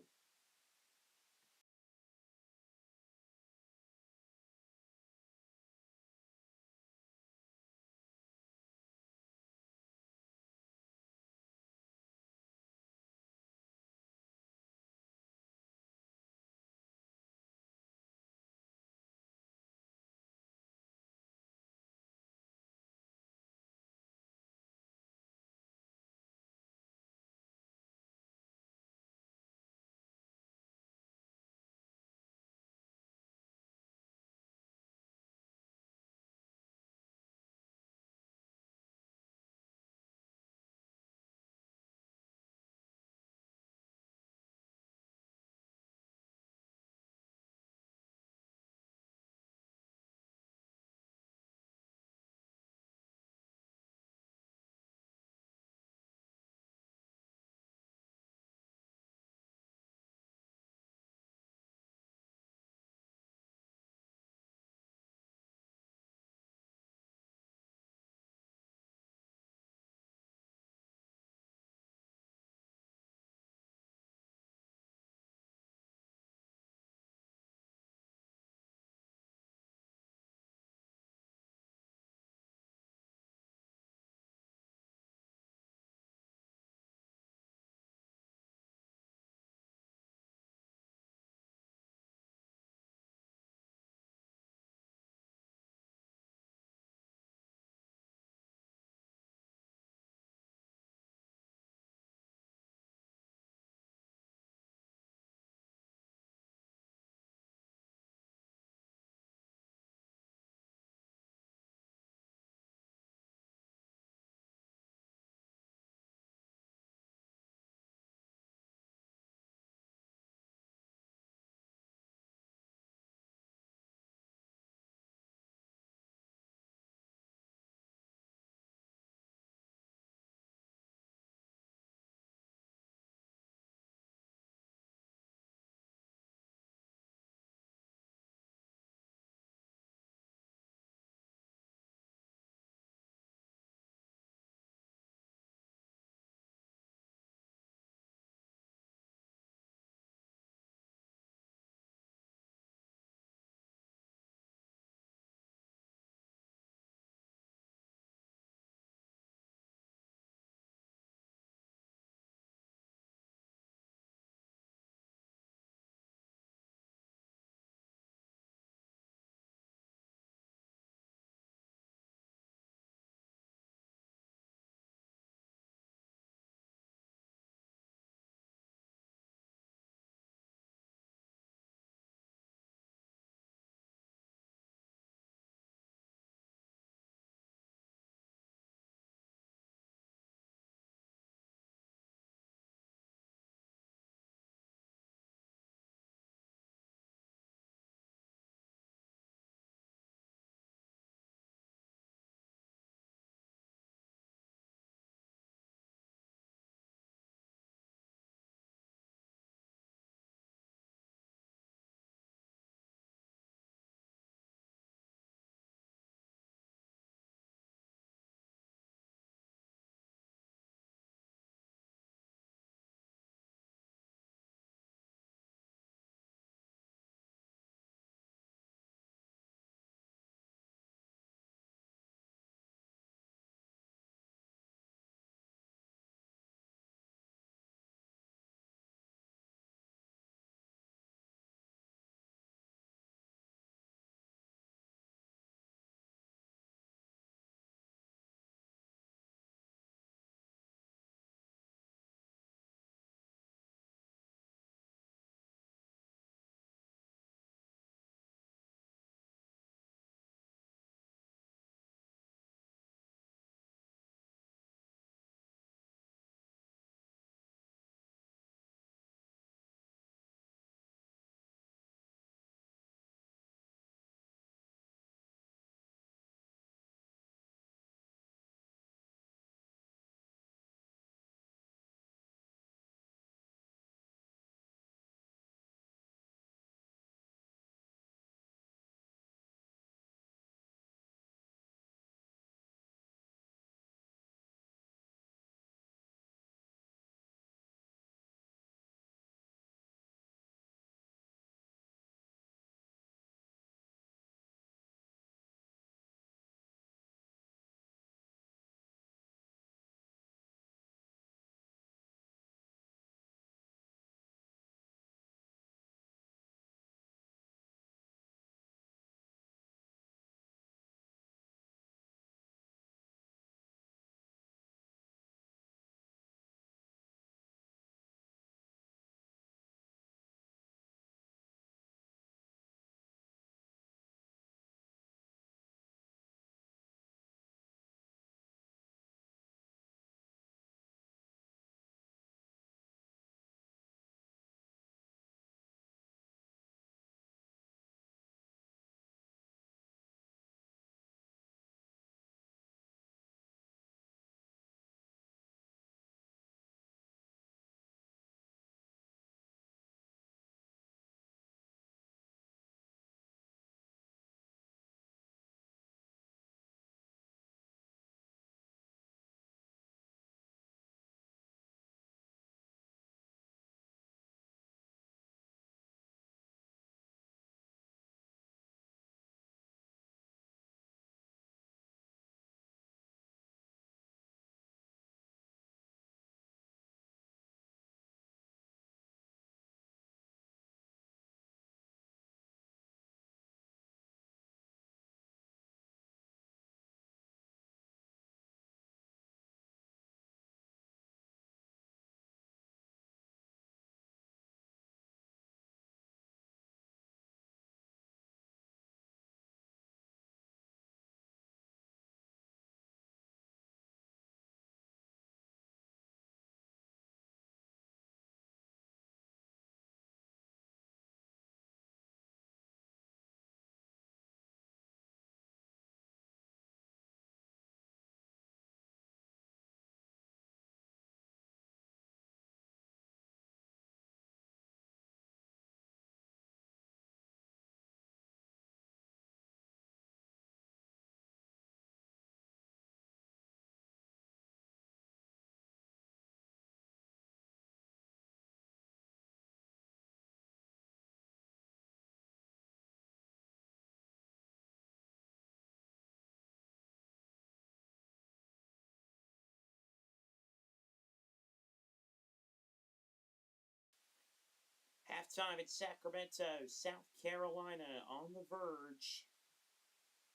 Halftime at Sacramento, South Carolina on the verge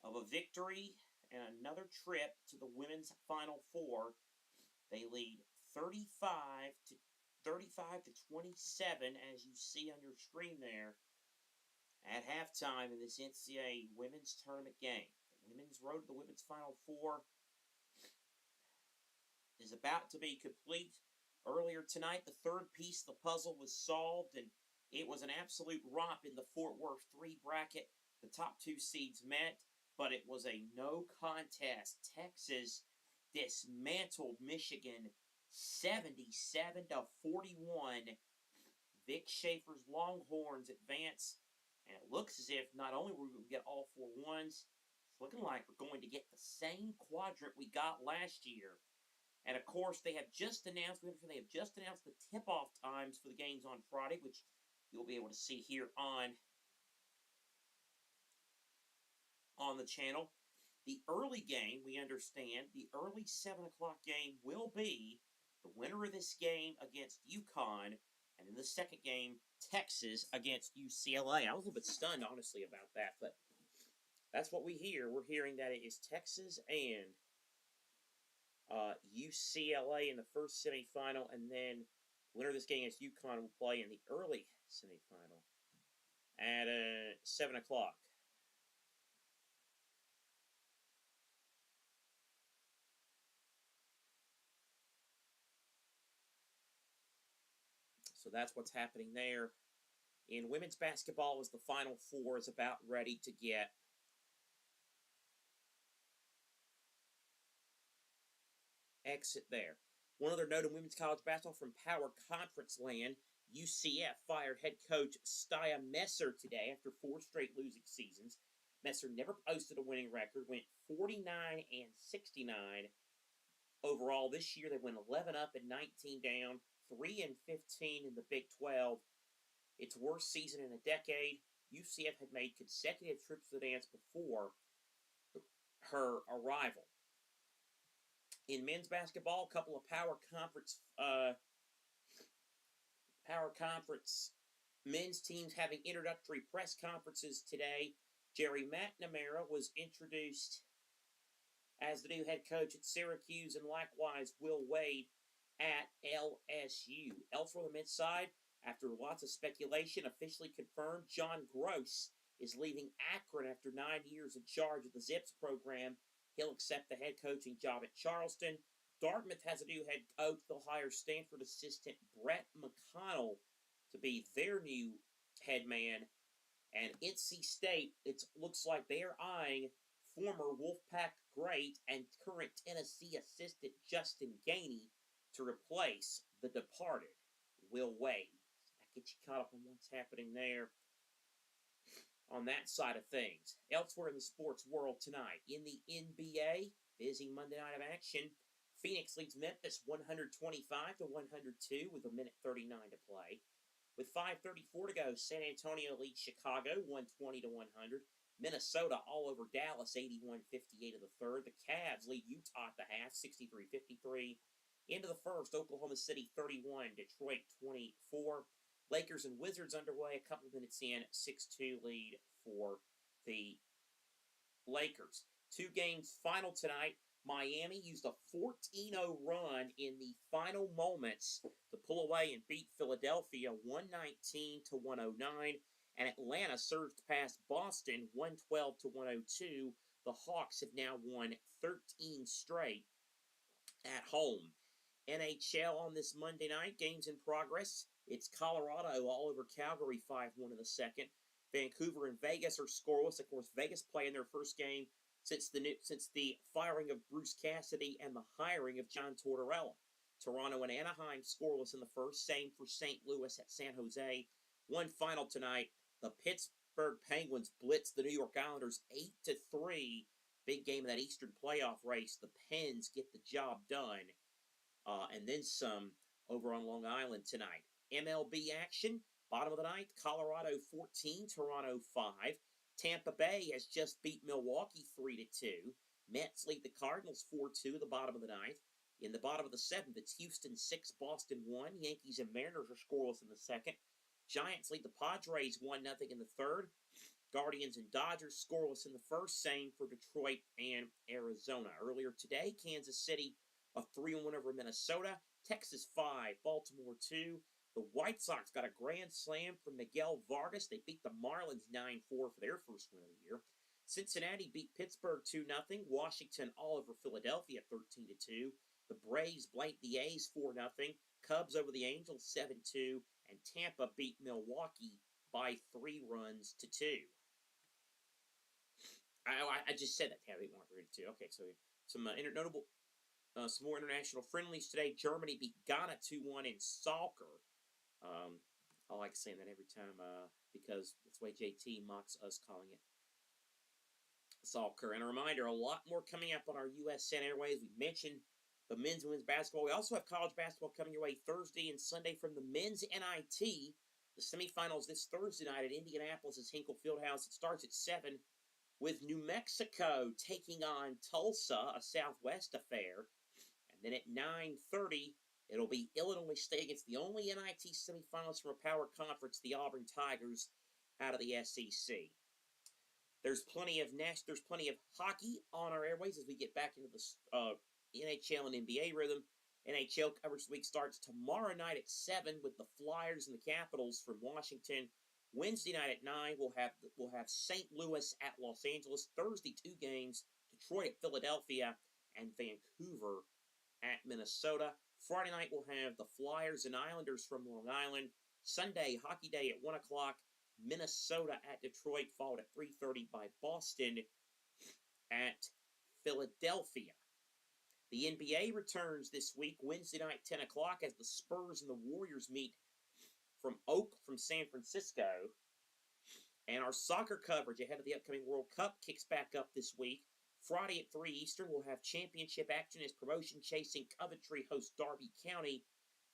of a victory and another trip to the women's Final Four. They lead 35 to 27, as you see on your screen there, at halftime in this NCAA women's tournament game. The women's road to the women's Final Four is about to be complete. Earlier tonight, the third piece of the puzzle was solved, and it was an absolute romp in the Fort Worth 3 bracket. The top 2 seeds met, but it was a no contest. Texas dismantled Michigan 77 to 41. Vic Schaefer's Longhorns advance, and it looks as if not only we're going to get all 4 ones, it's looking like we're going to get the same quadrant we got last year. And of course, they have just announced the tip-off times for the games on Friday, which you'll be able to see here on the channel. The early game, we understand, the early 7 o'clock game will be the winner of this game against UConn, and in the second game, Texas against UCLA. I was a little bit stunned, honestly, about that, but that's what we hear. We're hearing that it is Texas and UCLA in the first semifinal, and then the winner of this game against UConn will play in the early semifinal at 7 o'clock. So that's what's happening there. In women's basketball, as the Final Four is about ready to get exit there. One other note in women's college basketball from Power Conference land, UCF fired head coach Stya Messer today after 4 straight losing seasons. Messer never posted a winning record, went 49 and 69 overall. This year they went 11 up and 19 down, 3 and 15 in the Big 12. Its worst season in a decade. UCF had made consecutive trips to the dance before her arrival. In men's basketball, a couple of Power Conference men's teams having introductory press conferences today. Jerry McNamara was introduced as the new head coach at Syracuse, and likewise Will Wade at LSU. Elsewhere on the men's side, after lots of speculation, officially confirmed, John Gross is leaving Akron after 9 years in charge of the Zips program. He'll accept the head coaching job at Charleston. Dartmouth has a new head coach. They'll hire Stanford assistant Brett McConnell to be their new head man. And NC State, it looks like they're eyeing former Wolfpack great and current Tennessee assistant Justin Gainey to replace the departed Will Wade. That gets you caught up on what's happening there on that side of things. Elsewhere in the sports world tonight, in the NBA, busy Monday night of action. Phoenix leads Memphis 125 to 102 with 1:39 to play. With 5:34 to go, San Antonio leads Chicago 120 to 100. Minnesota all over Dallas 81-58 of the third. The Cavs lead Utah at the half 63-53. Into the first, Oklahoma City 31, Detroit 24. Lakers and Wizards underway a couple of minutes in, 6-2 lead for the Lakers. 2 games final tonight. Miami used a 14-0 run in the final moments to pull away and beat Philadelphia 119 to 109. And Atlanta surged past Boston 112 to 102. The Hawks have now won 13 straight at home. NHL on this Monday night, games in progress. It's Colorado all over Calgary 5-1 in the second. Vancouver and Vegas are scoreless. Of course, Vegas playing their first game since the firing of Bruce Cassidy and the hiring of John Tortorella. Toronto and Anaheim scoreless in the first. Same for St. Louis at San Jose. One final tonight. The Pittsburgh Penguins blitz the New York Islanders 8-3. Big game of that Eastern playoff race. The Pens get the job done. And then some over on Long Island tonight. MLB action. Bottom of the ninth. Colorado 14, Toronto 5. Tampa Bay has just beat Milwaukee 3-2. Mets lead the Cardinals 4-2 the bottom of the ninth. In the bottom of the seventh, it's Houston 6, Boston 1. Yankees and Mariners are scoreless in the second. Giants lead the Padres 1-0 in the third. Guardians and Dodgers scoreless in the first, same for Detroit and Arizona. Earlier today, Kansas City a 3-1 over Minnesota. Texas 5, Baltimore 2. The White Sox got a grand slam from Miguel Vargas. They beat the Marlins 9-4 for their first win of the year. Cincinnati beat Pittsburgh 2-0. Washington all over Philadelphia 13-2. The Braves blanked the A's 4-0. Cubs over the Angels 7-2. And Tampa beat Milwaukee by 3 runs to 2. I just said that. Tampa beat Milwaukee 3-2. Okay, so some notable, some more international friendlies today. Germany beat Ghana 2-1 in soccer. I like saying that every time because that's the way JT mocks us calling it soccer. And a reminder, a lot more coming up on our USN Airways. We mentioned the men's and women's basketball. We also have college basketball coming your way Thursday and Sunday from the men's NIT. The semifinals this Thursday night at Indianapolis' Hinkle Fieldhouse. It starts at 7 with New Mexico taking on Tulsa, a Southwest affair. And then at 9:30, it'll be Illinois State against the only NIT semifinalists from a power conference, the Auburn Tigers, out of the SEC. There's plenty of hockey on our airways as we get back into the NHL and NBA rhythm. NHL coverage week starts tomorrow night at 7 with the Flyers and the Capitals from Washington. Wednesday night at 9, we'll have St. Louis at Los Angeles. Thursday, 2 games: Detroit at Philadelphia and Vancouver at Minnesota. Friday night, we'll have the Flyers and Islanders from Long Island. Sunday, Hockey Day at 1 o'clock. Minnesota at Detroit, followed at 3:30 by Boston at Philadelphia. The NBA returns this week, Wednesday night, 10 o'clock, as the Spurs and the Warriors meet from San Francisco. And our soccer coverage ahead of the upcoming World Cup kicks back up this week. Friday at 3 Eastern, we'll have championship action as promotion-chasing Coventry host Derby County.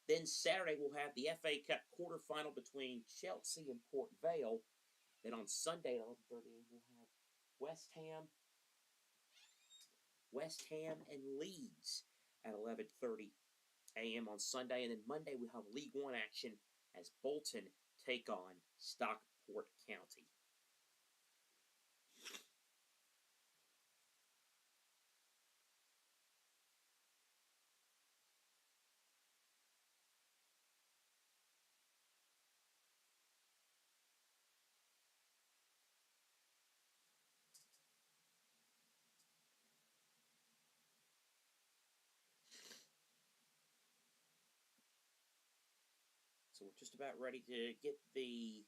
Then Saturday, we'll have the FA Cup quarterfinal between Chelsea and Port Vale. Then on Sunday at 11:30, we'll have West Ham and Leeds at 11:30 a.m. on Sunday. And then Monday, we'll have League One action as Bolton take on Stockport County. So we're just about ready to get the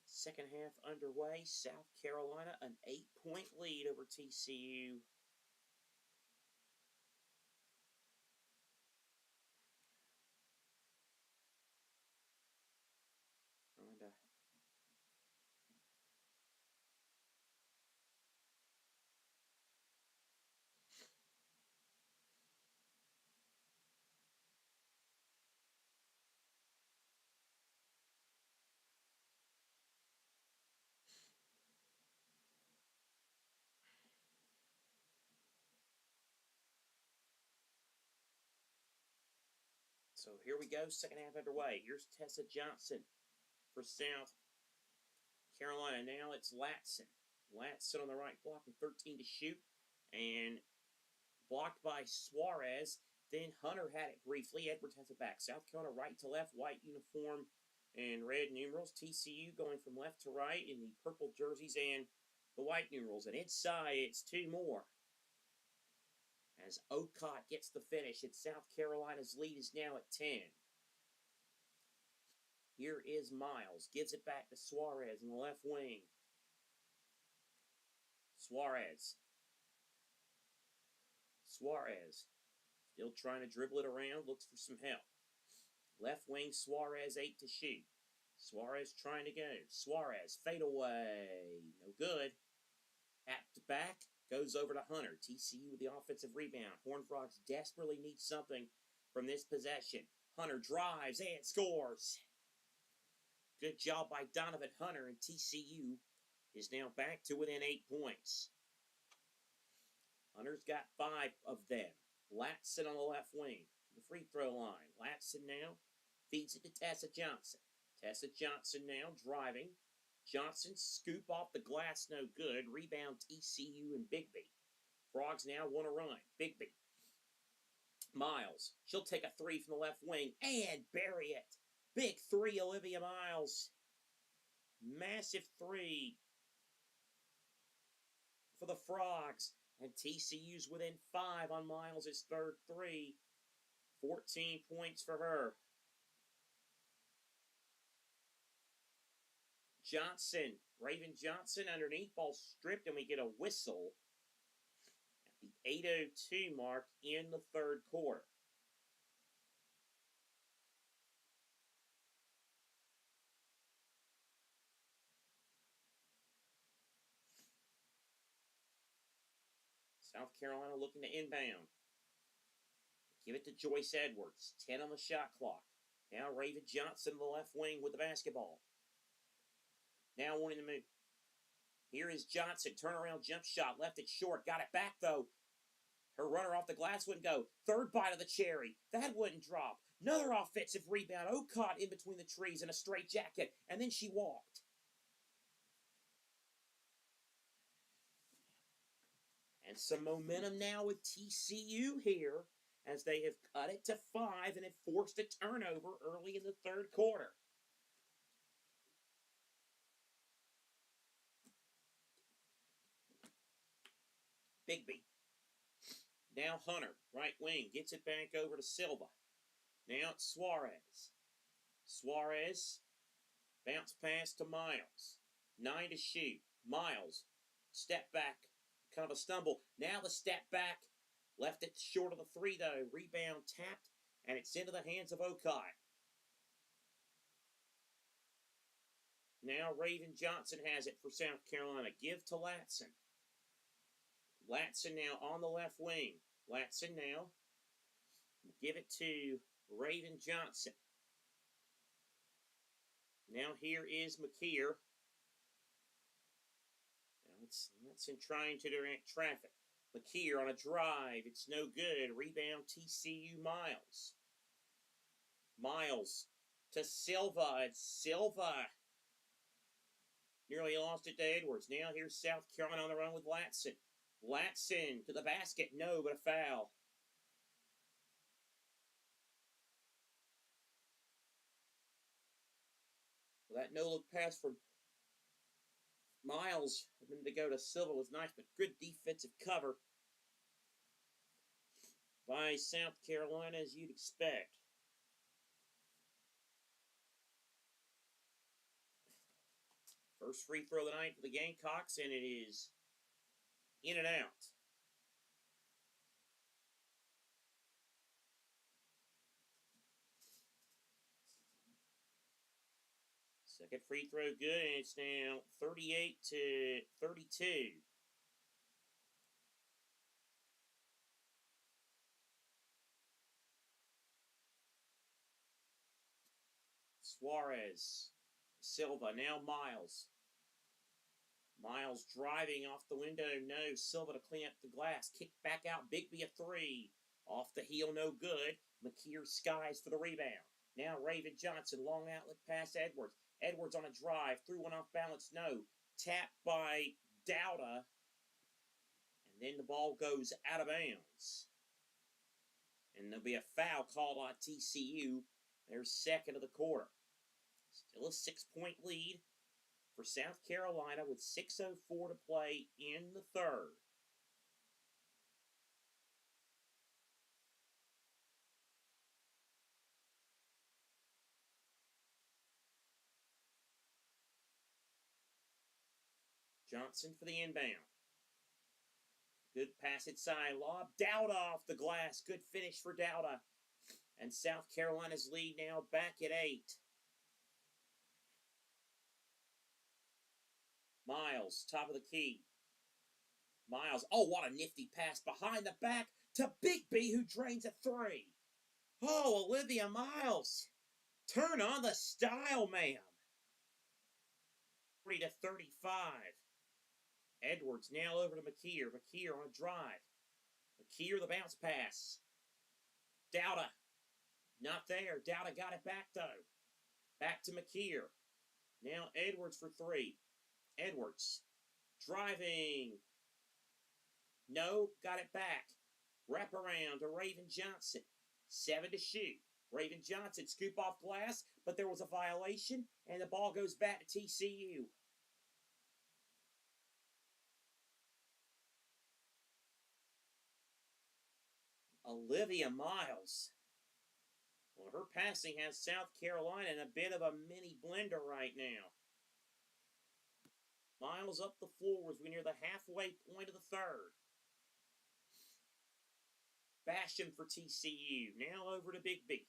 second half underway. South Carolina, an 8-point lead over TCU. So here we go, second half underway. Here's Tessa Johnson for South Carolina. Now it's Latson. Latson on the right block with 13 to shoot. And blocked by Suarez. Then Hunter had it briefly. Edwards has it back. South Carolina right to left, white uniform and red numerals. TCU going from left to right in the purple jerseys and the white numerals. And inside, it's 2 more. As Ocott gets the finish, and South Carolina's lead is now at 10. Here is Miles. Gives it back to Suarez in the left wing. Suarez. Still trying to dribble it around. Looks for some help. Left wing, Suarez 8 to shoot. Suarez trying to go. Suarez, fade away. No good. At the back. Goes over to Hunter. TCU with the offensive rebound. Horned Frogs desperately need something from this possession. Hunter drives and scores. Good job by Donovan Hunter, and TCU is now back to within 8 points. Hunter's got 5 of them. Latson on the left wing. The free throw line. Latson now feeds it to Tessa Johnson. Tessa Johnson now driving. Johnson scoop off the glass, no good. Rebound TCU and Bigby. Frogs now want to run. Bigby. Miles. She'll take a three from the left wing and bury it. Big three, Olivia Miles. Massive three for the Frogs. And TCU's within 5 on Miles' third three. 14 points for her. Johnson, Raven Johnson underneath, ball stripped, and we get a whistle at the 8:02 mark in the third quarter. South Carolina looking to inbound. Give it to Joyce Edwards. 10 on the shot clock. Now Raven Johnson on the left wing with the basketball. Now wanting to move. Here is Johnson. Turnaround jump shot. Left it short. Got it back, though. Her runner off the glass wouldn't go. Third bite of the cherry. That wouldn't drop. Another offensive rebound. Ocott in between the trees in a straight jacket. And then she walked. And some momentum now with TCU here as they have cut it to 5 and have forced a turnover early in the third quarter. Bigby. Now Hunter, right wing, gets it back over to Silva. Now it's Suarez. Suarez, bounce pass to Miles. 9 to shoot. Miles, step back, kind of a stumble. Now the step back, left it short of the three though. Rebound tapped, and it's into the hands of Okai. Now Raven Johnson has it for South Carolina. Give to Latson. Latson now on the left wing. Latson now. Give it to Raven Johnson. Now here is McKeer. Now it's Latson trying to direct traffic. McKeer on a drive. It's no good. Rebound TCU Miles. Miles to Silva. It's Silva. Nearly lost it to Edwards. Now here's South Carolina on the run with Latson. Latson to the basket. No, but a foul. Well, that no-look pass from Miles and then to go to Silva was nice, but good defensive cover by South Carolina, as you'd expect. First free throw of the night for the Gamecocks, and it is in and out. Second free throw good, and it's now 38-32. Suarez, Silva, now Miles. Miles driving off the window, no. Silva to clean up the glass. Kick back out, Bigby a three. Off the heel, no good. McKeer skies for the rebound. Now Raven Johnson, long outlet pass Edwards. Edwards on a drive, threw one off balance, no. Tapped by Dowda. And then the ball goes out of bounds. And there'll be a foul called on TCU. Their second of the quarter. Still a 6-point lead for South Carolina with 6:04 to play in the third. Johnson for the inbound. Good pass inside. Lob. Dowda off the glass. Good finish for Dowda. And South Carolina's lead now back at 8. Miles, top of the key. Miles. Oh, what a nifty pass behind the back to Bigby, who drains a three. Oh, Olivia Miles. Turn on the style, ma'am. 40-35. Edwards now over to McKeer. McKeer on a drive. McKeer the bounce pass. Dowda. Not there. Dowda got it back, though. Back to McKeer. Now Edwards for three. Edwards. Driving. No, got it back. Wrap around to Raven Johnson. 7 to shoot. Raven Johnson scoop off glass, but there was a violation, and the ball goes back to TCU. Olivia Miles. Well, her passing has South Carolina in a bit of a mini blender right now. Miles up the floor as we near the halfway point of the third. Basham for TCU. Now over to Bigby.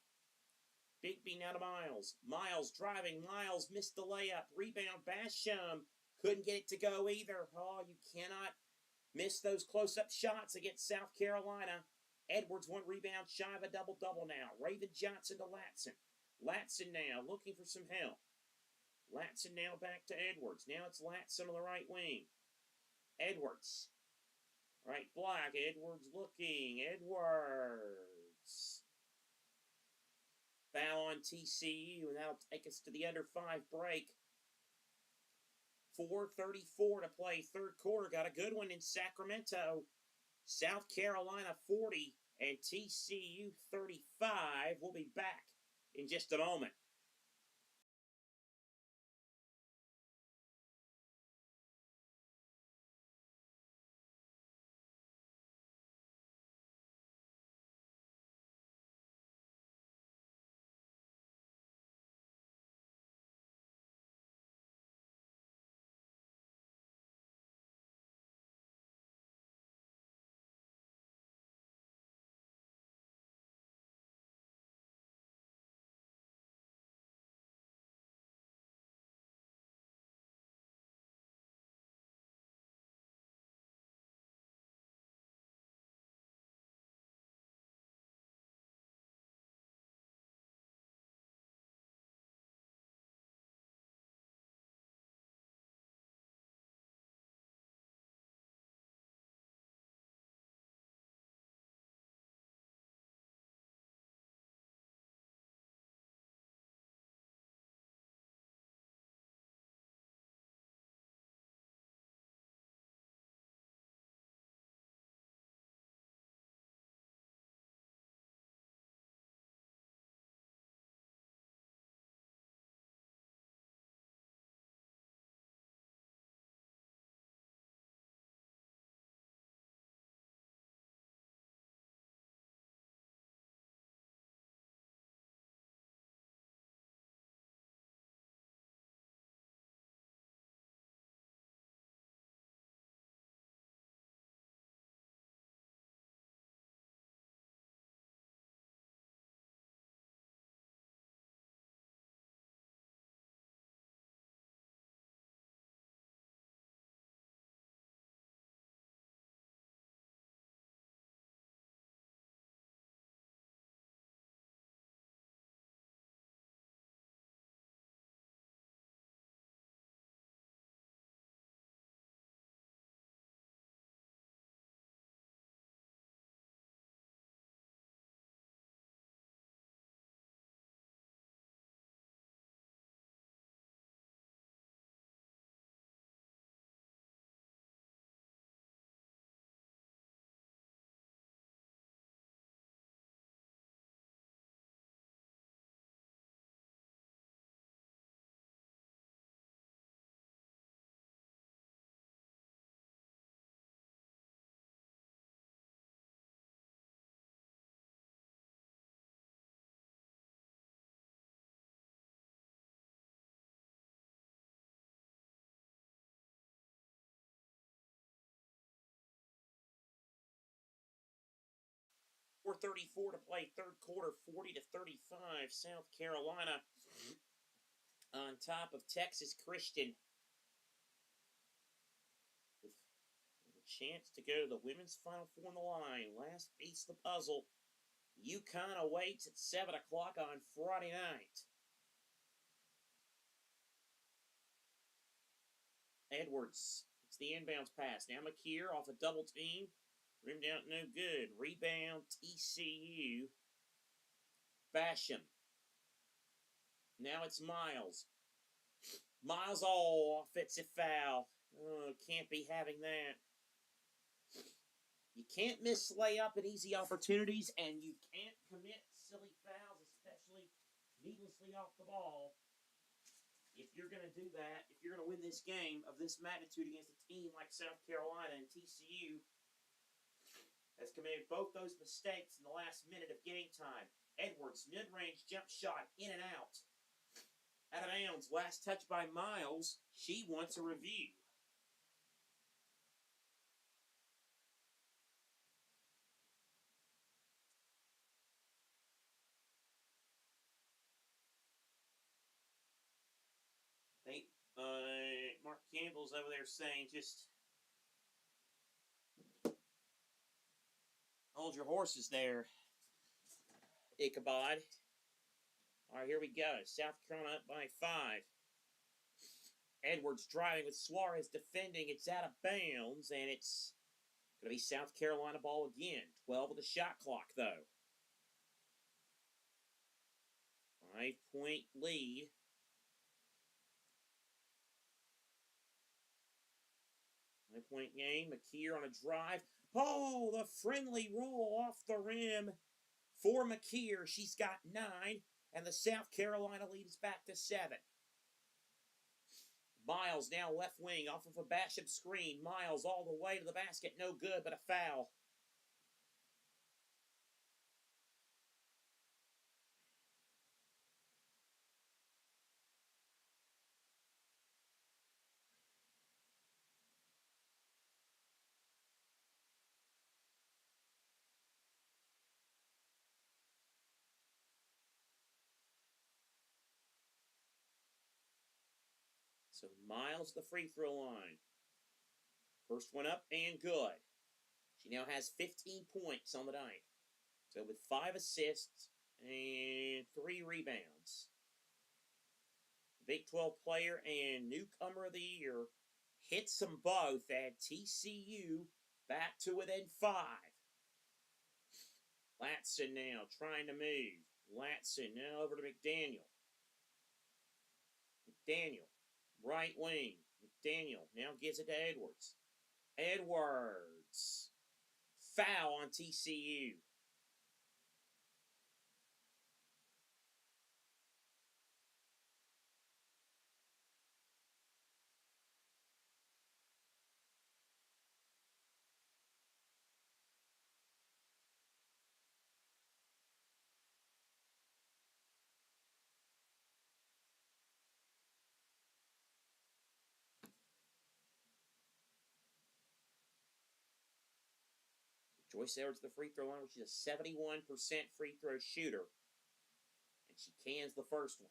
Bigby now to Miles. Miles driving. Miles missed the layup. Rebound. Basham couldn't get it to go either. Oh, you cannot miss those close-up shots against South Carolina. Edwards one rebound shy of a double-double now. Raven Johnson to Latson. Latson now looking for some help. Latson now back to Edwards. Now it's Latson on the right wing. Edwards. Right block. Edwards looking. Edwards. Foul on TCU, and that'll take us to the under 5 break. 4:34 to play third quarter. Got a good one in Sacramento. South Carolina 40 and TCU 35. We'll be back in just a moment. .434 to play third quarter, 40 to 35. South Carolina on top of Texas Christian. With a chance to go to the women's Final Four on the line. Last piece of the puzzle. UConn awaits at 7 o'clock on Friday night. Edwards. It's the inbounds pass. Now McKeer off a double team. Rimmed out no good. Rebound TCU. Basham. Now it's Miles. Miles, oh, offensive foul. Oh, can't be having that. You can't miss layup and easy opportunities, and you can't commit silly fouls, especially needlessly off the ball. If you're going to do that, if you're going to win this game of this magnitude against a team like South Carolina and TCU has committed both those mistakes in the last minute of game time. Edwards, mid-range jump shot, in and out. Out of bounds, last touch by Miles. She wants a review. Mark Campbell's over there saying, just hold your horses there, Ichabod. All right, here we go. South Carolina up by 5. Edwards driving with Suarez defending. It's out of bounds, and it's going to be South Carolina ball again. 12 of the shot clock, though. 5-point lead. 5-point game. McKeer on a drive. Oh, the friendly roll off the rim for McKeer. She's got 9, and the South Carolina lead is back to 7. Miles now left wing off of a Basham screen. Miles all the way to the basket. No good, but a foul. So Miles the free throw line. First one up and good. She now has 15 points on the night. So with 5 assists and 3 rebounds. Big 12 player and newcomer of the year hits them both at TCU back to within 5. Latson now trying to move. Latson now over to McDaniel. McDaniel, right wing. McDaniel now gives it to Edwards. Edwards. Foul on TCU. Joyce Edwards the free throw line, which is a 71% free throw shooter. And she cans the first one.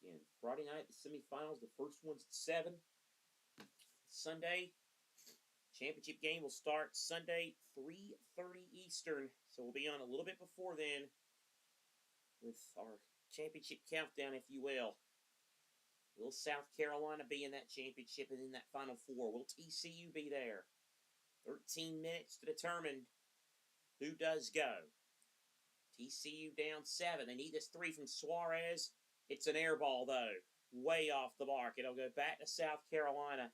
Again, Friday night, the semifinals, the first one's at 7. Sunday, championship game will start Sunday, 3:30 Eastern. So we'll be on a little bit before then with our championship countdown, if you will. Will South Carolina be in that championship and in that Final Four? Will TCU be there? 13 minutes to determine who does go. TCU down 7. They need this 3 from Suarez. It's an air ball, though. Way off the mark. It'll go back to South Carolina.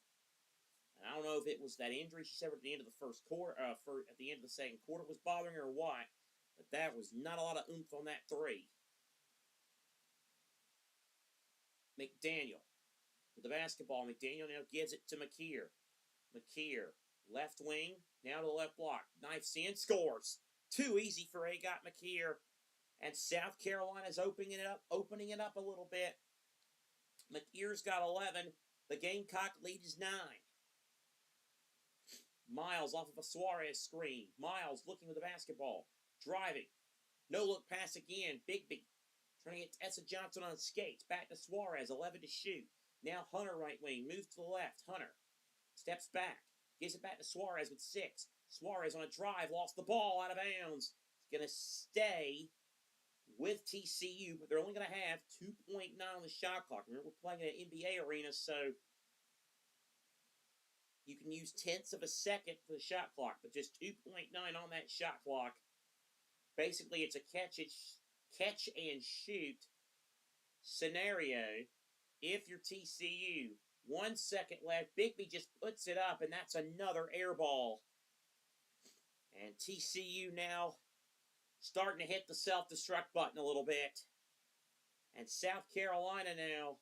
And I don't know if it was that injury she suffered at the end of the first quarter, at the end of the second quarter was bothering her or what. But that was not a lot of oomph on that 3. McDaniel with the basketball. McDaniel now gives it to McKeer. McKeer, left wing, now to the left block. Knifes in, scores. Too easy for Agot McKeer. And South Carolina's opening it up a little bit. McKeer's got 11. The Gamecock lead is 9. Miles off of a Suarez screen. Miles looking with the basketball. Driving. No look pass again. Bigby trying to get Tessa Johnson on skates. Back to Suarez. 11 to shoot. Now Hunter right wing. Moves to the left. Hunter steps back. Gives it back to Suarez with 6. Suarez on a drive. Lost the ball out of bounds. It's going to stay with TCU, but they're only going to have 2.9 on the shot clock. Remember, we're playing in an NBA arena, so you can use tenths of a second for the shot clock, but just 2.9 on that shot clock. Basically, it's a catch. catch and shoot scenario if you're TCU. 1 second left. Bigby just puts it up, and that's another air ball. And TCU now starting to hit the self-destruct button a little bit. And South Carolina now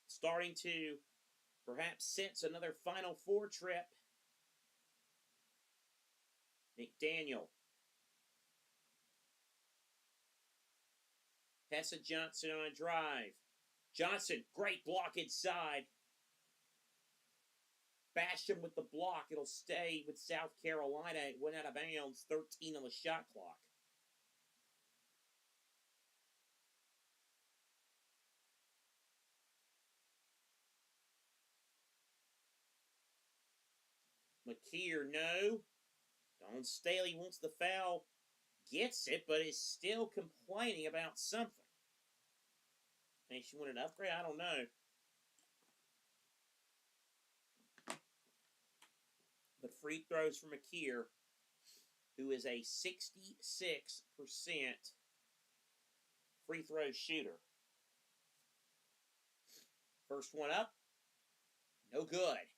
starting to perhaps sense another Final Four trip. McDaniel. Tessa Johnson on a drive. Johnson, great block inside. Bash him with the block. It'll stay with South Carolina. It went out of bounds. 13 on the shot clock. McKeer, no. Don Staley wants the foul. Gets it, but is still complaining about something. Maybe she wanted an upgrade? I don't know. But free throws for McKeer, who is a 66% free throw shooter. First one up, no good.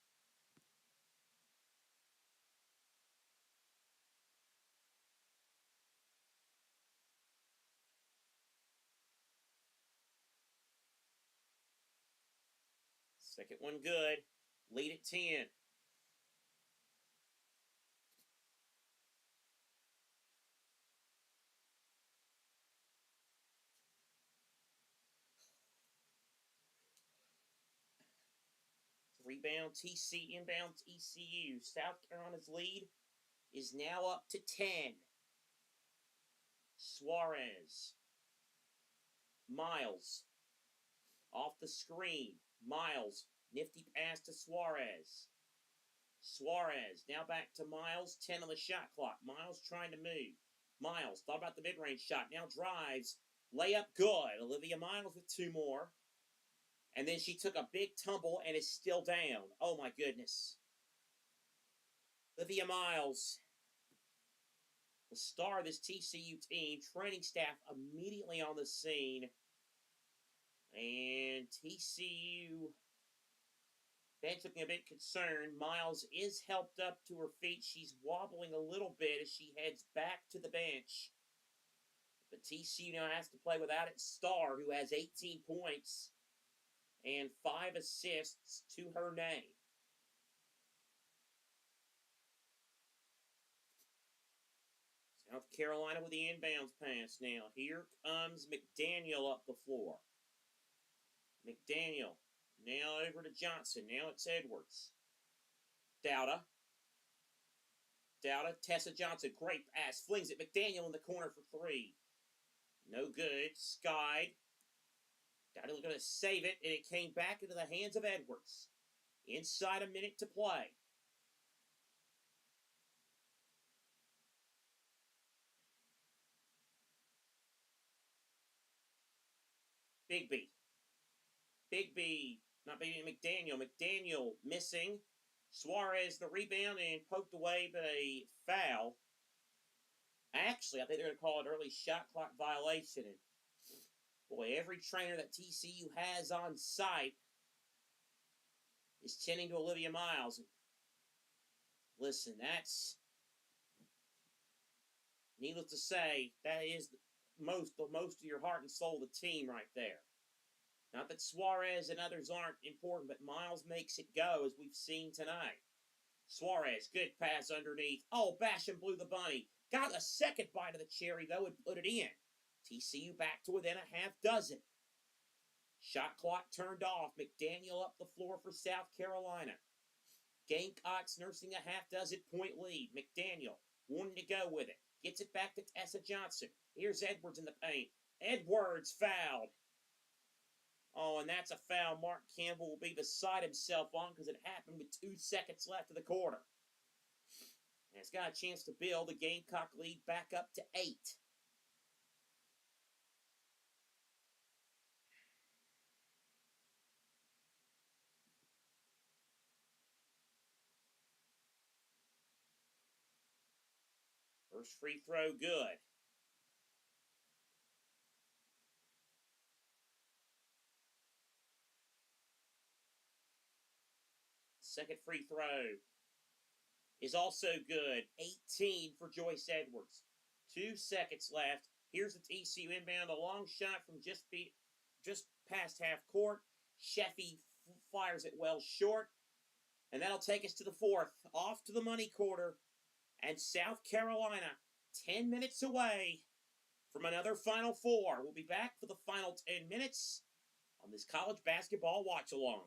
Second one good. Lead at 10. Rebound TC, inbound TCU. South Carolina's lead is now up to 10. Suarez. Miles. Off the screen. Miles. Nifty pass to Suarez. Suarez. Now back to Miles. 10 on the shot clock. Miles trying to move. Miles. Thought about the mid-range shot. Now drives. Layup good. Olivia Miles with 2 more. And then she took a big tumble and is still down. Oh my goodness. Olivia Miles, the star of this TCU team, training staff immediately on the scene. And TCU bench looking a bit concerned. Miles is helped up to her feet. She's wobbling a little bit as she heads back to the bench. But TCU now has to play without its star, who has 18 points and 5 assists to her name. South Carolina with the inbounds pass now. Here comes McDaniel up the floor. McDaniel now over to Johnson. Now it's Edwards. Dowda. Tessa Johnson. Great pass. Flings it. McDaniel in the corner for 3. No good. Skied. Dowda going to save it, and it came back into the hands of Edwards. Inside a minute to play. Bigby, not beating McDaniel. McDaniel missing. Suarez the rebound and poked away, but a foul. Actually, I think they're going to call it early shot clock violation. And boy, every trainer that TCU has on site is tending to Olivia Miles. And listen, that's, needless to say, that is most of your heart and soul of the team right there. Not that Suarez and others aren't important, but Miles makes it go, as we've seen tonight. Suarez, good pass underneath. Oh, Basham blew the bunny. Got a second bite of the cherry, though, and put it in. TCU back to within a half dozen. Shot clock turned off. McDaniel up the floor for South Carolina. Gamecocks nursing a half dozen point lead. McDaniel wanting to go with it. Gets it back to Tessa Johnson. Here's Edwards in the paint. Edwards fouled. Oh, and that's a foul Mark Campbell will be beside himself on because it happened with 2 seconds left of the quarter. And it's got a chance to build the Gamecock lead back up to 8. First free throw, good. Second free throw is also good. 18 for Joyce Edwards. 2 seconds left. Here's the TCU inbound. A long shot from just past half court. Sheffy fires it well short. And that'll take us to the fourth. Off to the money quarter. And South Carolina, 10 minutes away from another Final Four. We'll be back for the final 10 minutes on this college basketball watch-along.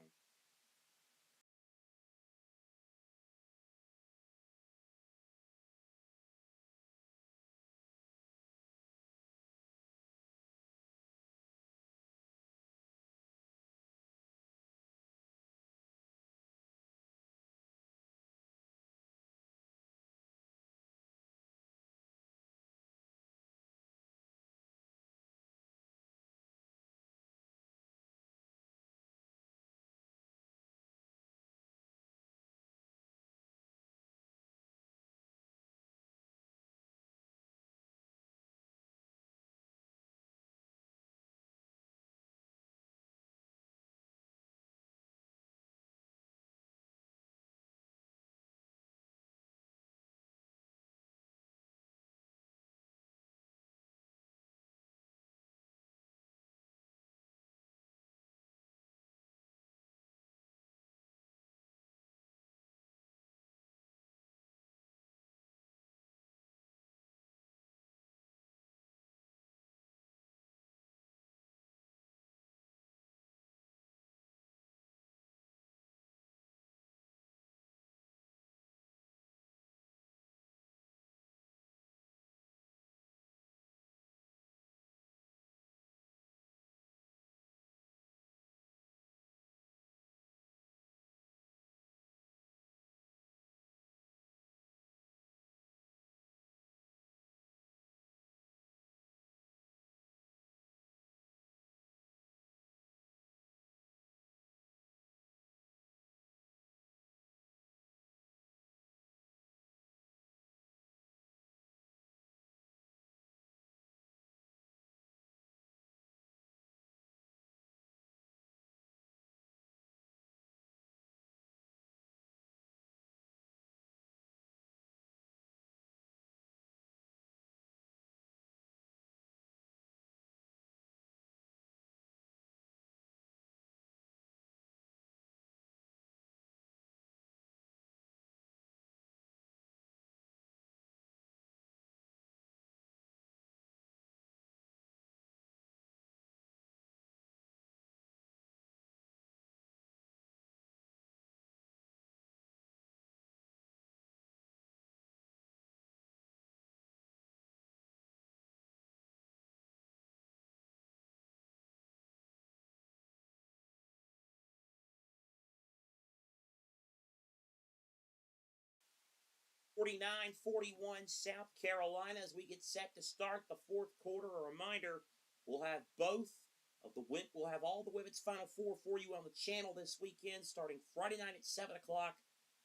(49-41) South Carolina as we get set to start the fourth quarter. A reminder, we'll have we'll have all the women's Final Four for you on the channel this weekend, starting Friday night at 7 o'clock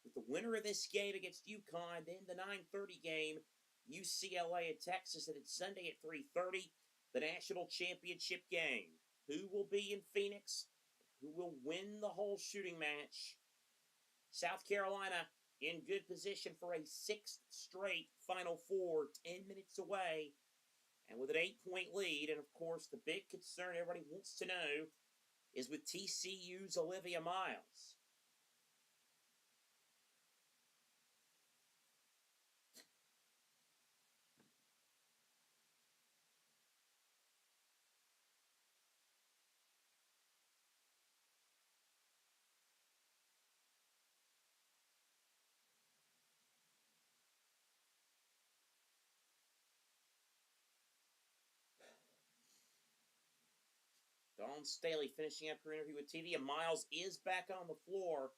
with the winner of this game against UConn, then the 9:30 game, UCLA and Texas, and it's Sunday at 3:30, the national championship game. Who will be in Phoenix? Who will win the whole shooting match? South Carolina in good position for a sixth straight Final Four, 10 minutes away, and with an 8-point lead. And of course, the big concern everybody wants to know is with TCU's Olivia Miles. Dawn Staley finishing up her interview with TV, and Miles is back on the floor.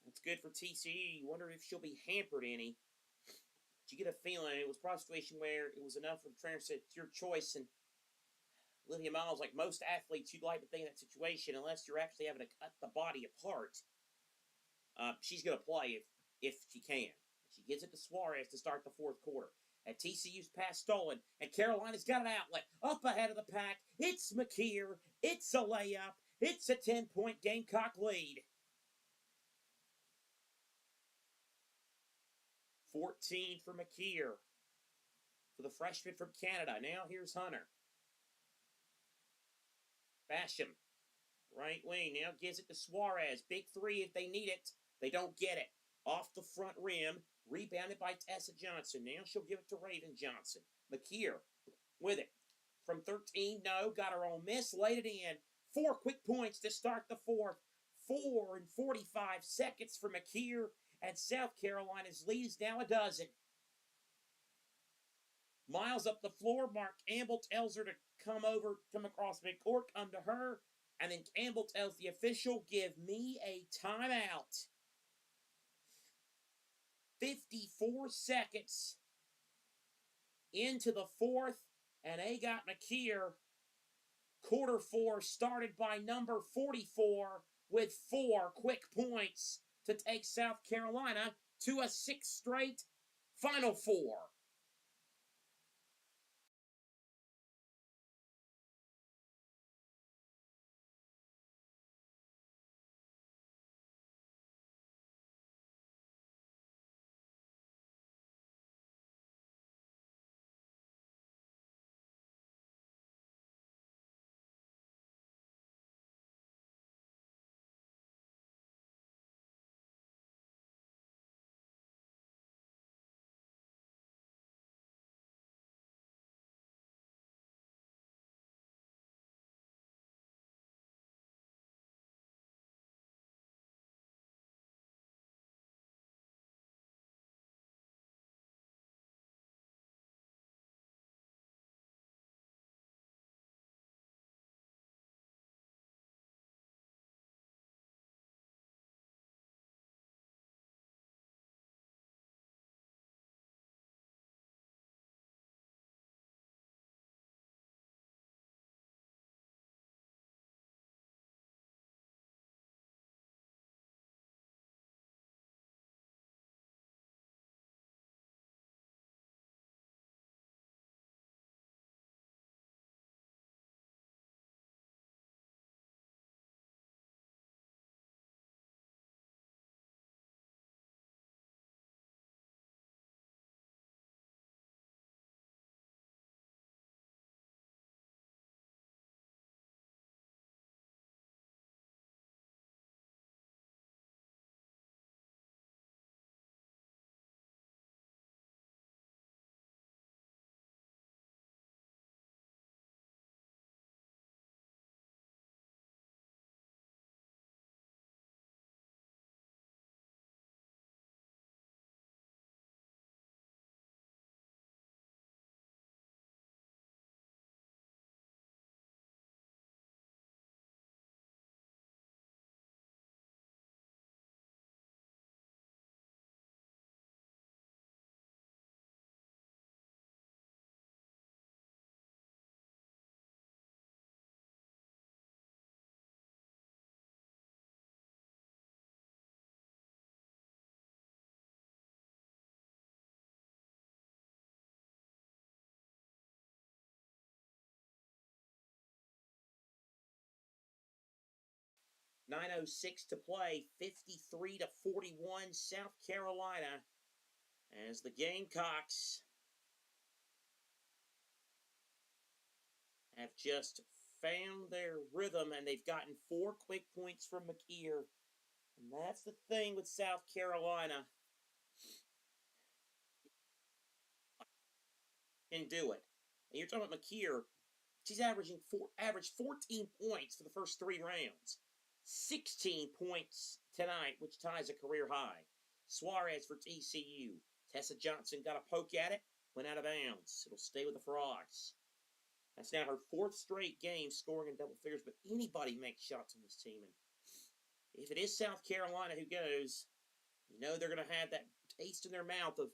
That's good for TCU. You wonder if she'll be hampered any. But you get a feeling it was probably a situation where it was enough for the trainer to say, it's your choice. And Olivia Miles, like most athletes, you'd like to think in that situation, unless you're actually having to cut the body apart, she's going to play if she can. She gives it to Suarez to start the fourth quarter. And TCU's pass stolen. And Carolina's got an outlet. Up ahead of the pack. It's McKeer. It's a layup. It's a 10-point Gamecock lead. 14 for McKeer. For the freshman from Canada. Now here's Hunter. Basham. Right wing. Now gives it to Suarez. Big three if they need it. They don't get it. Off the front rim. Rebounded by Tessa Johnson. Now she'll give it to Raven Johnson. McKeer with it. From 13, no. Got her own miss. Laid it in. 4 quick points to start the fourth. 4 and 45 seconds for McKeer. And South Carolina's lead is now a dozen. Miles up the floor. Mark Campbell tells her to come across midcourt, come to her. And then Campbell tells the official, give me a timeout. 54 seconds into the fourth. And they got McKeer. Quarter 4 started by number 44 with 4 quick points to take South Carolina to a 6th straight Final Four. .906 to play, 53 to 41, South Carolina, as the Gamecocks have just found their rhythm, and they've gotten 4 quick points from McKeer. And that's the thing with South Carolina. Can do it. And you're talking about McKeer. She's averaged 14 points for the first 3 rounds. 16 points tonight, which ties a career high. Suarez for TCU. Tessa Johnson got a poke at it, went out of bounds. It'll stay with the Frogs. That's now her 4th straight game scoring in double figures, but anybody makes shots on this team. And if it is South Carolina who goes, you know they're going to have that taste in their mouth of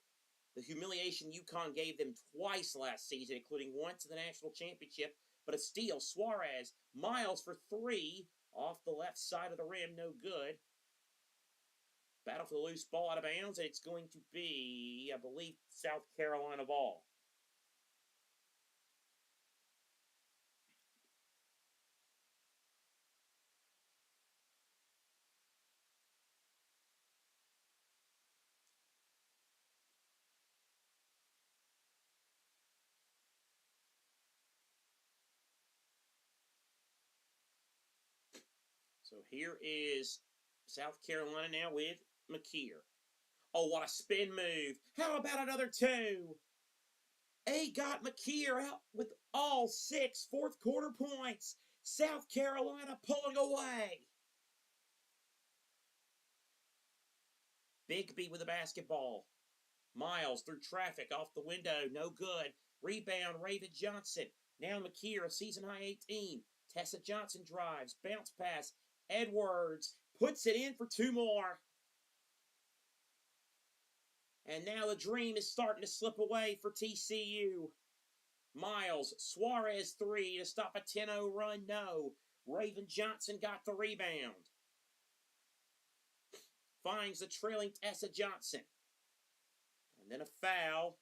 the humiliation UConn gave them twice last season, including once in the national championship. But a steal, Suarez, Miles for 3, off the left side of the rim, no good. Battle for the loose ball out of bounds, and it's going to be, I believe, South Carolina ball. So here is South Carolina now with McKeer. Oh, what a spin move. How about another two? Got McKeer out with all 6 fourth quarter points. South Carolina pulling away. Bigby with the basketball. Miles through traffic off the window. No good. Rebound, Raven Johnson. Now McKeer, a season high 18. Tessa Johnson drives. Bounce pass. Edwards puts it in for 2 more. And now the dream is starting to slip away for TCU. Miles, Suarez 3 to stop a 10-0 run. No. Raven Johnson got the rebound. Finds the trailing Tessa Johnson. And then a foul.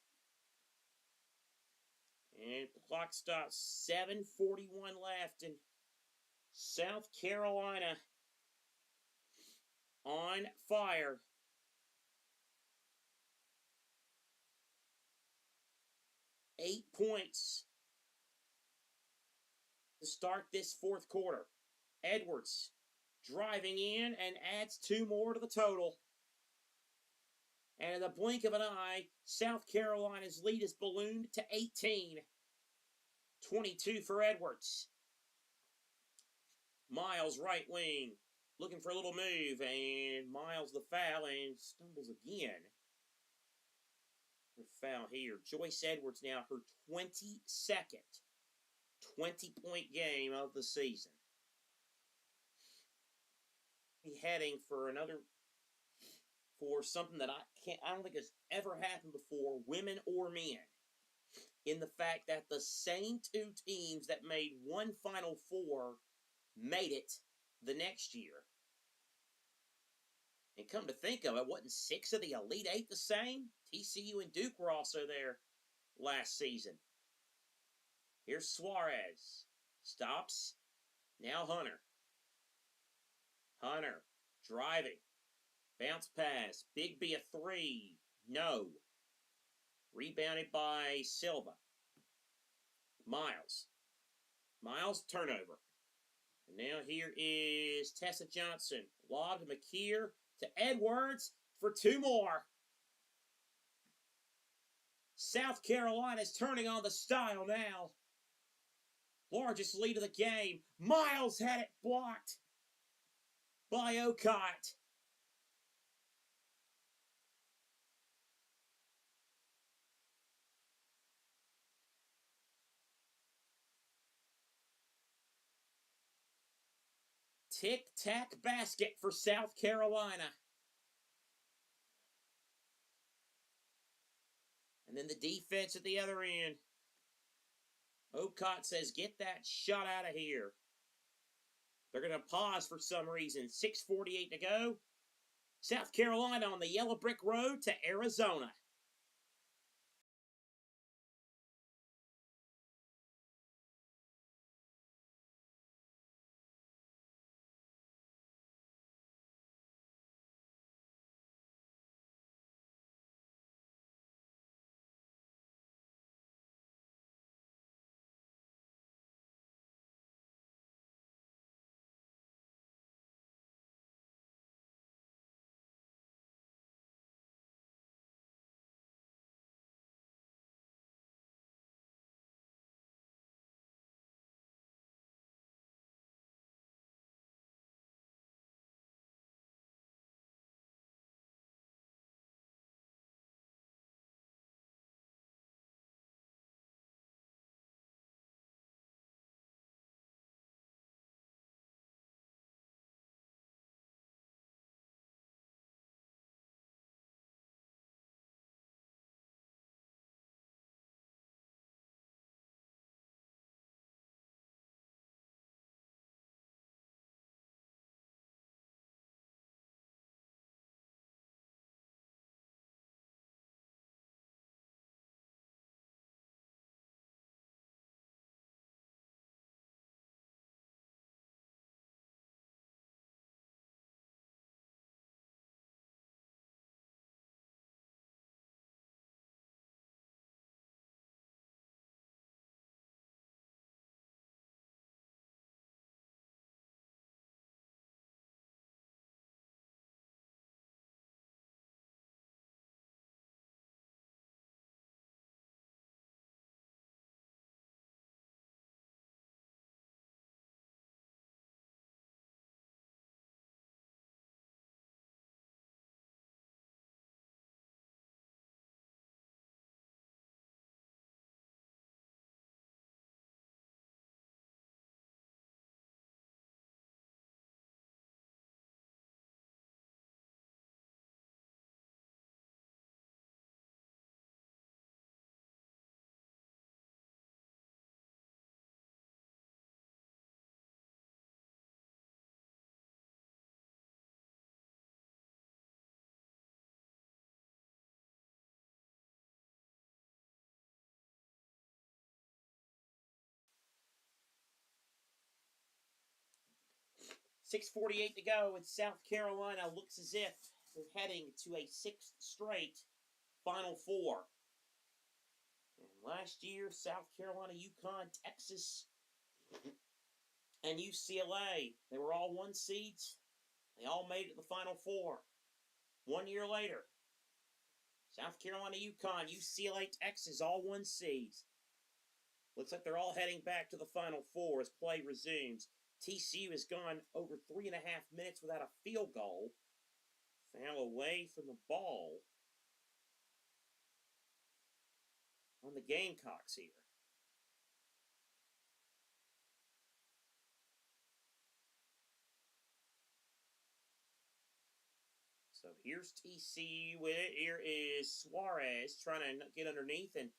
And clock stops. 7:41 left. And South Carolina on fire. Eight points to start this fourth quarter. Edwards driving in and adds 2 more to the total. And in the blink of an eye, South Carolina's lead is ballooned to 18. 22 for Edwards. Miles right wing, looking for a little move, and Miles the foul and stumbles again. Her foul here. Joyce Edwards now her 22nd 20-point game of the season. Be heading for something that I don't think has ever happened before, women or men, in the fact that the same 2 teams that made one Final Four made it the next year. And come to think of it, wasn't 6 of the Elite 8 the same? TCU and Duke were also there last season. Here's Suarez. Stops. Now Hunter. Hunter driving. Bounce pass. Bigby a 3. No. Rebounded by Silva. Miles. Miles turnover. And now here is Tessa Johnson. Lob to McKeer to Edwards for 2 more. South Carolina is turning on the style now. Largest lead of the game. Miles had it blocked by Ocott. Tic-tac basket for South Carolina. And then the defense at the other end. Ocott says, get that shot out of here. They're going to pause for some reason. 6:48 to go. South Carolina on the yellow brick road to Arizona. 6:48 to go, and South Carolina looks as if they're heading to a 6th straight Final Four. And last year, South Carolina, UConn, Texas, and UCLA, they were all 1 seeds. They all made it to the Final Four. 1 year later, South Carolina, UConn, UCLA, Texas, all 1 seeds. Looks like they're all heading back to the Final Four as play resumes. TCU has gone over 3.5 minutes without a field goal. Foul away from the ball on the Gamecocks here. So here's TCU with it. Here is Suarez trying to get underneath, and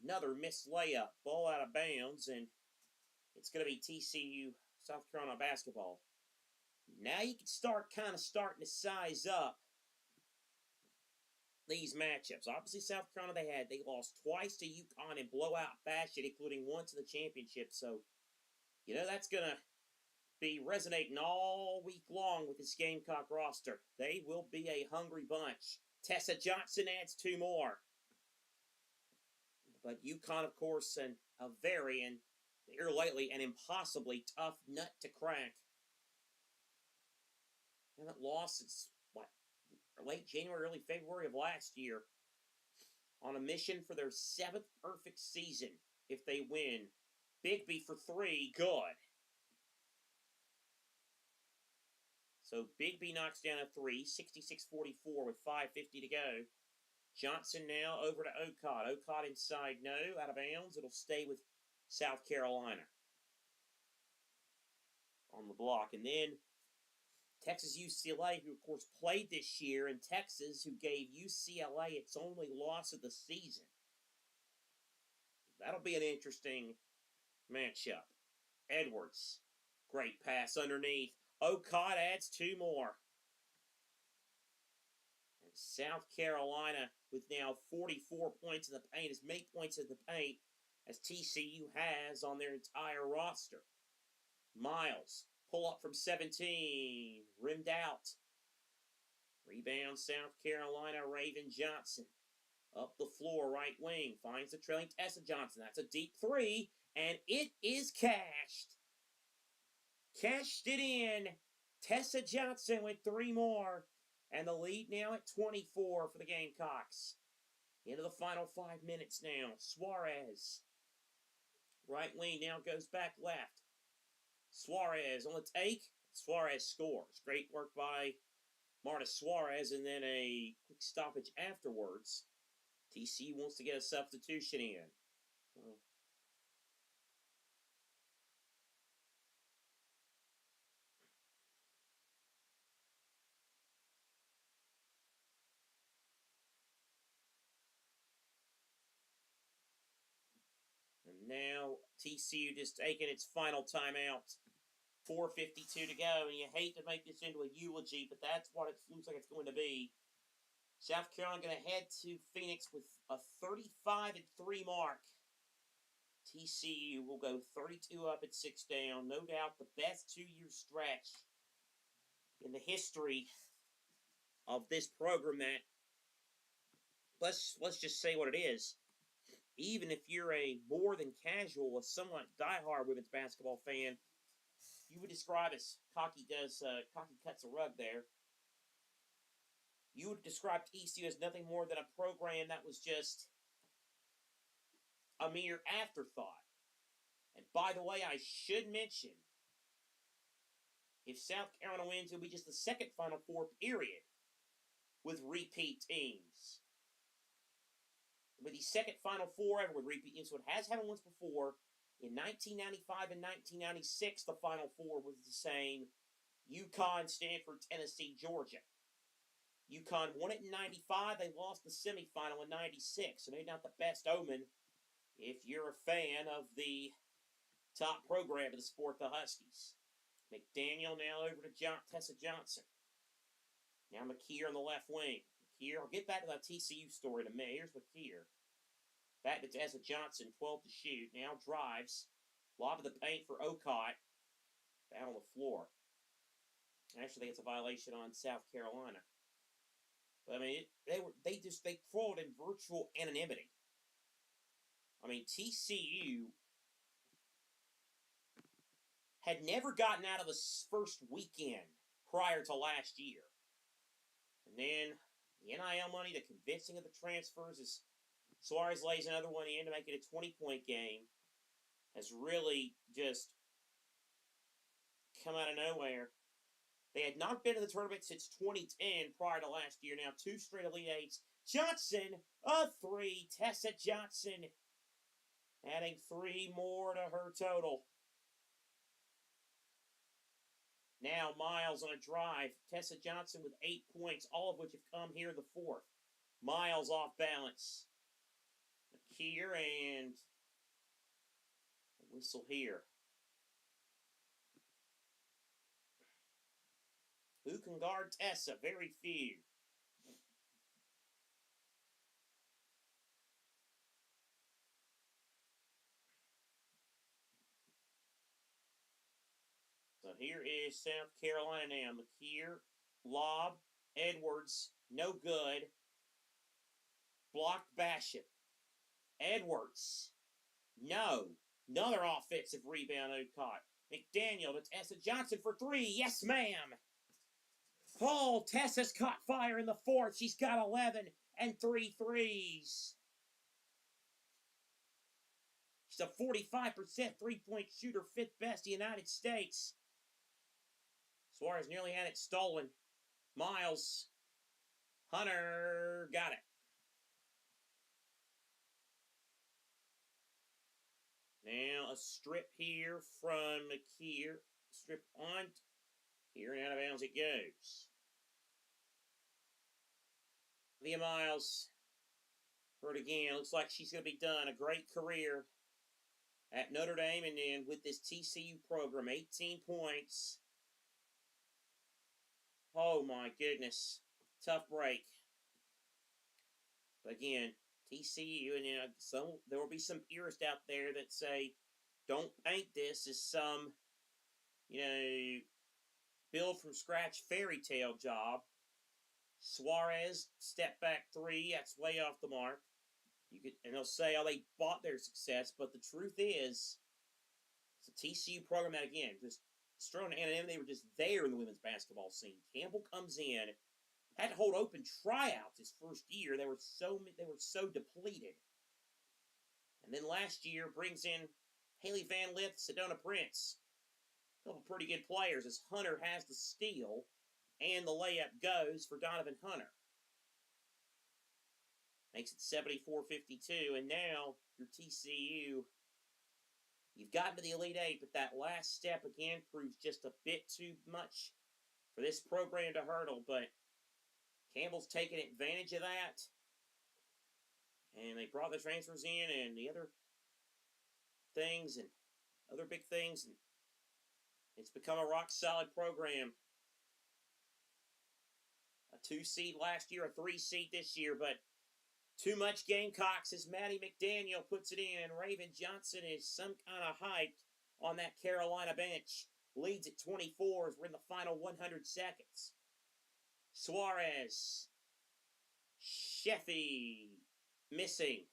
another missed layup. Ball out of bounds, and it's going to be TCU, South Carolina basketball. Now you can starting to size up these matchups. Obviously, South Carolina, they lost twice to UConn in blowout fashion, including once in the championship. So, that's going to be resonating all week long with this Gamecock roster. They will be a hungry bunch. Tessa Johnson adds 2 more. But UConn, of course, and here lately, an impossibly tough nut to crack. Haven't lost since, late January, early February of last year. On a mission for their 7th perfect season if they win. Bigby for 3, good. So Bigby knocks down a 3, 66-44 with 5:50 to go. Johnson now over to Okot. Okot inside, no, out of bounds. It'll stay with South Carolina on the block. And then Texas UCLA, who of course played this year, and Texas, who gave UCLA its only loss of the season. That'll be an interesting matchup. Edwards, great pass underneath. Okot adds 2 more. And South Carolina, with now 44 points in the paint, as many points in the paint as TCU has on their entire roster. Miles, pull up from 17, rimmed out. Rebound South Carolina, Raven Johnson. Up the floor, right wing, finds the trailing Tessa Johnson. That's a deep 3, and it is cashed. Cashed it in. Tessa Johnson with 3 more, and the lead now at 24 for the Gamecocks. Into the final 5 minutes now. Suarez, right wing, now goes back left. Suarez on the take. Suarez scores. Great work by Marta Suarez, and then a quick stoppage afterwards. TCU wants to get a substitution in. And now TCU just taking its final timeout. 4:52 to go, and you hate to make this into a eulogy, but that's what it looks like it's going to be. South Carolina going to head to Phoenix with a 35-3 mark. TCU will go 32 up and 6 down. No doubt the best 2-year stretch in the history of this program. That let's just say what it is. Even if you're a more than casual, a somewhat diehard women's basketball fan, you would describe as Cocky cuts a rug there. You would describe TCU as nothing more than a program that was just a mere afterthought. And by the way, I should mention, if South Carolina wins, it'll be just the second Final Four period with repeat teams. It'll be the second Final Four ever with repeat teams. So it has happened once before. In 1995 and 1996, the Final Four was the same. UConn, Stanford, Tennessee, Georgia. UConn won it in 95. They lost the semifinal in 96. So maybe not the best omen if you're a fan of the top program of the sport, the Huskies. McDaniel now over to Tessa Johnson. Now McKeer on the left wing. McKeer, I'll get back to that TCU story in a minute. Here's McKeer. Back to Tessa Johnson, 12 to shoot. Now drives. Lob of the paint for Okot. Down on the floor. Actually, it's a violation on South Carolina. But I mean, they crawled in virtual anonymity. I mean, TCU had never gotten out of the first weekend prior to last year. And then the NIL money, the convincing of the transfers, as Suarez lays another one in to make it a 20-point game, has really just come out of nowhere. They had not been to the tournament since 2010 prior to last year. Now 2 straight Elite Eights. Johnson, a 3. Tessa Johnson adding 3 more to her total. Now Miles on a drive. Tessa Johnson with 8 points, all of which have come here the 4th. Miles off balance. Here and a whistle here. Who can guard Tessa? Very few. So here is South Carolina now. McKeer, lob, Edwards, no good. Blocked Basham. Edwards, no. Another offensive rebound caught. McDaniel to Tessa Johnson for 3. Yes, ma'am. Oh, Tessa's caught fire in the 4th. She's got 11 and 3 threes. She's a 45% three-point shooter, 5th best in the United States. Suarez nearly had it stolen. Miles. Hunter got it. Now a strip here from McKeer. Strip on. Here and out of bounds it goes. Leah Miles. Hurt again. Looks like she's going to be done. A great career at Notre Dame and then with this TCU program. 18 points. Oh my goodness. Tough break. But again, TCU, and there will be some purists out there that say, don't paint this as some, build from scratch fairy tale job. Suarez, step back 3, that's way off the mark. And they'll say, they bought their success, but the truth is, it's a TCU program that, again, just strong anonymity. They were just there in the women's basketball scene. Campbell comes in, had to hold open tryouts his first year. They were so depleted. And then last year brings in Haley Van Lith, Sedona Prince. A couple pretty good players as Hunter has the steal and the layup goes for Donovan Hunter. Makes it 74-52, and now your TCU, you've gotten to the Elite Eight, but that last step again proves just a bit too much for this program to hurdle, but Campbell's taking advantage of that, and they brought the transfers in and the other things and other big things, and it's become a rock-solid program. A 2 seed last year, a 3 seed this year, but too much Gamecocks as Maddie McDaniel puts it in, and Raven Johnson is some kind of hyped on that Carolina bench. Leads at 24 as we're in the final 100 seconds. Suarez. Sheffy. Missing.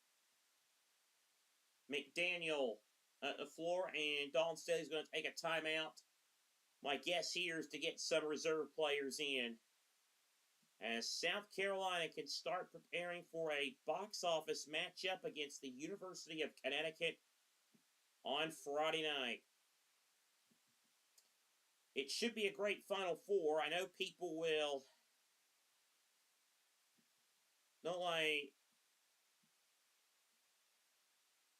McDaniel at the floor, and Dawn Staley's going to take a timeout. My guess here is to get some reserve players in, as South Carolina can start preparing for a box office matchup against the University of Connecticut on Friday night. It should be a great Final Four. I know people will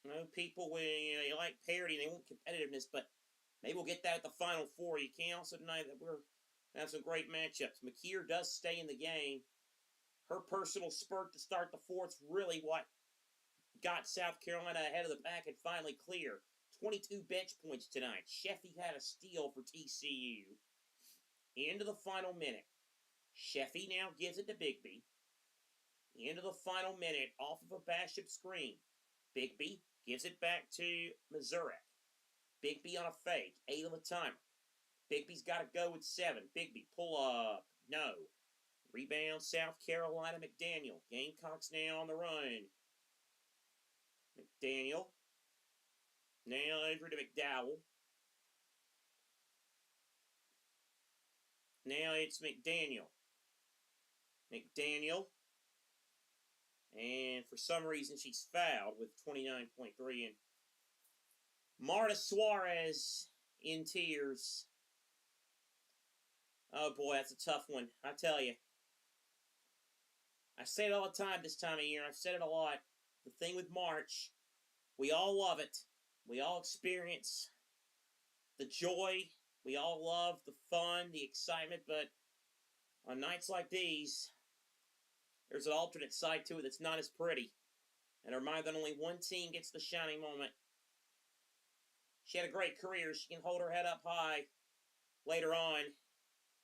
they like parity, they want competitiveness, but maybe we'll get that at the Final Four. You can't also deny that we're have some great matchups. McKeer does stay in the game. Her personal spurt to start the 4th really what got South Carolina ahead of the pack and finally clear. 22 bench points tonight. Sheffy had a steal for TCU. Into the final minute. Sheffy now gives it to Bigby. Into the final minute off of a Basham screen. Bigby gives it back to Mazurek. Bigby on a fake. 8 on the timer. Bigby's got to go with 7. Bigby, pull up. No. Rebound, South Carolina, McDaniel. Gamecocks now on the run. McDaniel. Now over to McDowell. Now it's McDaniel. McDaniel. And for some reason, she's fouled with 29.3. And Marta Suarez in tears. Oh boy, that's a tough one. I tell you. I say it all the time this time of year. I've said it a lot. The thing with March, we all love it. We all experience the joy. We all love the fun, the excitement. But on nights like these, there's an alternate side to it that's not as pretty. And a reminder that only one team gets the shining moment. She had a great career. She can hold her head up high later on.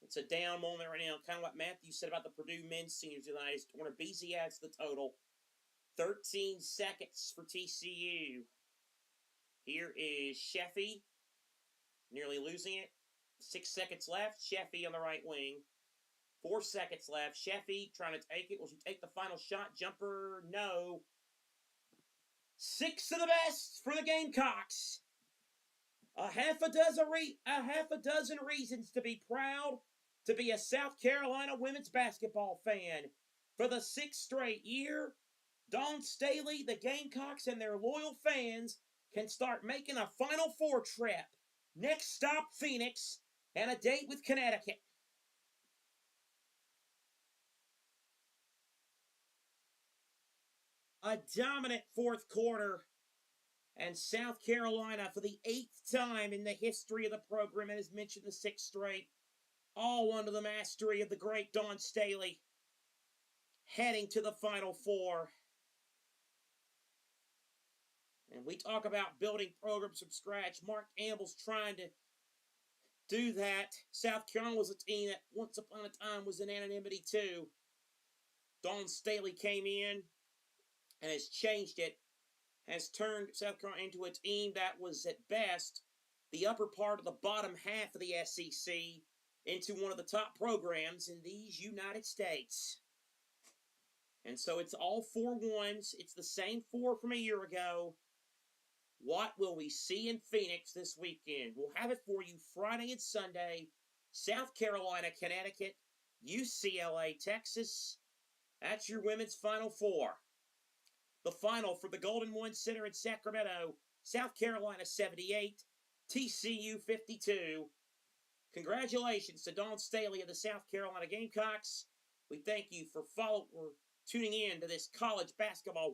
It's a down moment right now. Kind of what Matthew said about the Purdue men's seniors tonight. Warner Beasy adds the total. 13 seconds for TCU. Here is Sheffy. Nearly losing it. 6 seconds left. Sheffy on the right wing. 4 seconds left. Sheffy trying to take it. Will she take the final shot? Jumper? No. 6 of the best for the Gamecocks. A half a dozen reasons to be proud to be a South Carolina women's basketball fan. For the 6th straight year, Dawn Staley, the Gamecocks, and their loyal fans can start making a Final Four trip. Next stop, Phoenix, and a date with Connecticut. A dominant fourth quarter. And South Carolina, for the 8th time in the history of the program, and as mentioned, the 6th straight, all under the mastery of the great Dawn Staley, heading to the Final Four. And we talk about building programs from scratch. Mark Campbell's trying to do that. South Carolina was a team that once upon a time was in anonymity too. Dawn Staley came in and has changed it. Has turned South Carolina into a team that was, at best, the upper part of the bottom half of the SEC into one of the top programs in these United States. And so it's all 4 ones. It's the same 4 from a year ago. What will we see in Phoenix this weekend? We'll have it for you Friday and Sunday. South Carolina, Connecticut, UCLA, Texas. That's your women's Final Four. The final for the Golden One Center in Sacramento, South Carolina 78, TCU 52. Congratulations to Dawn Staley of the South Carolina Gamecocks. We thank you for tuning in to this college basketball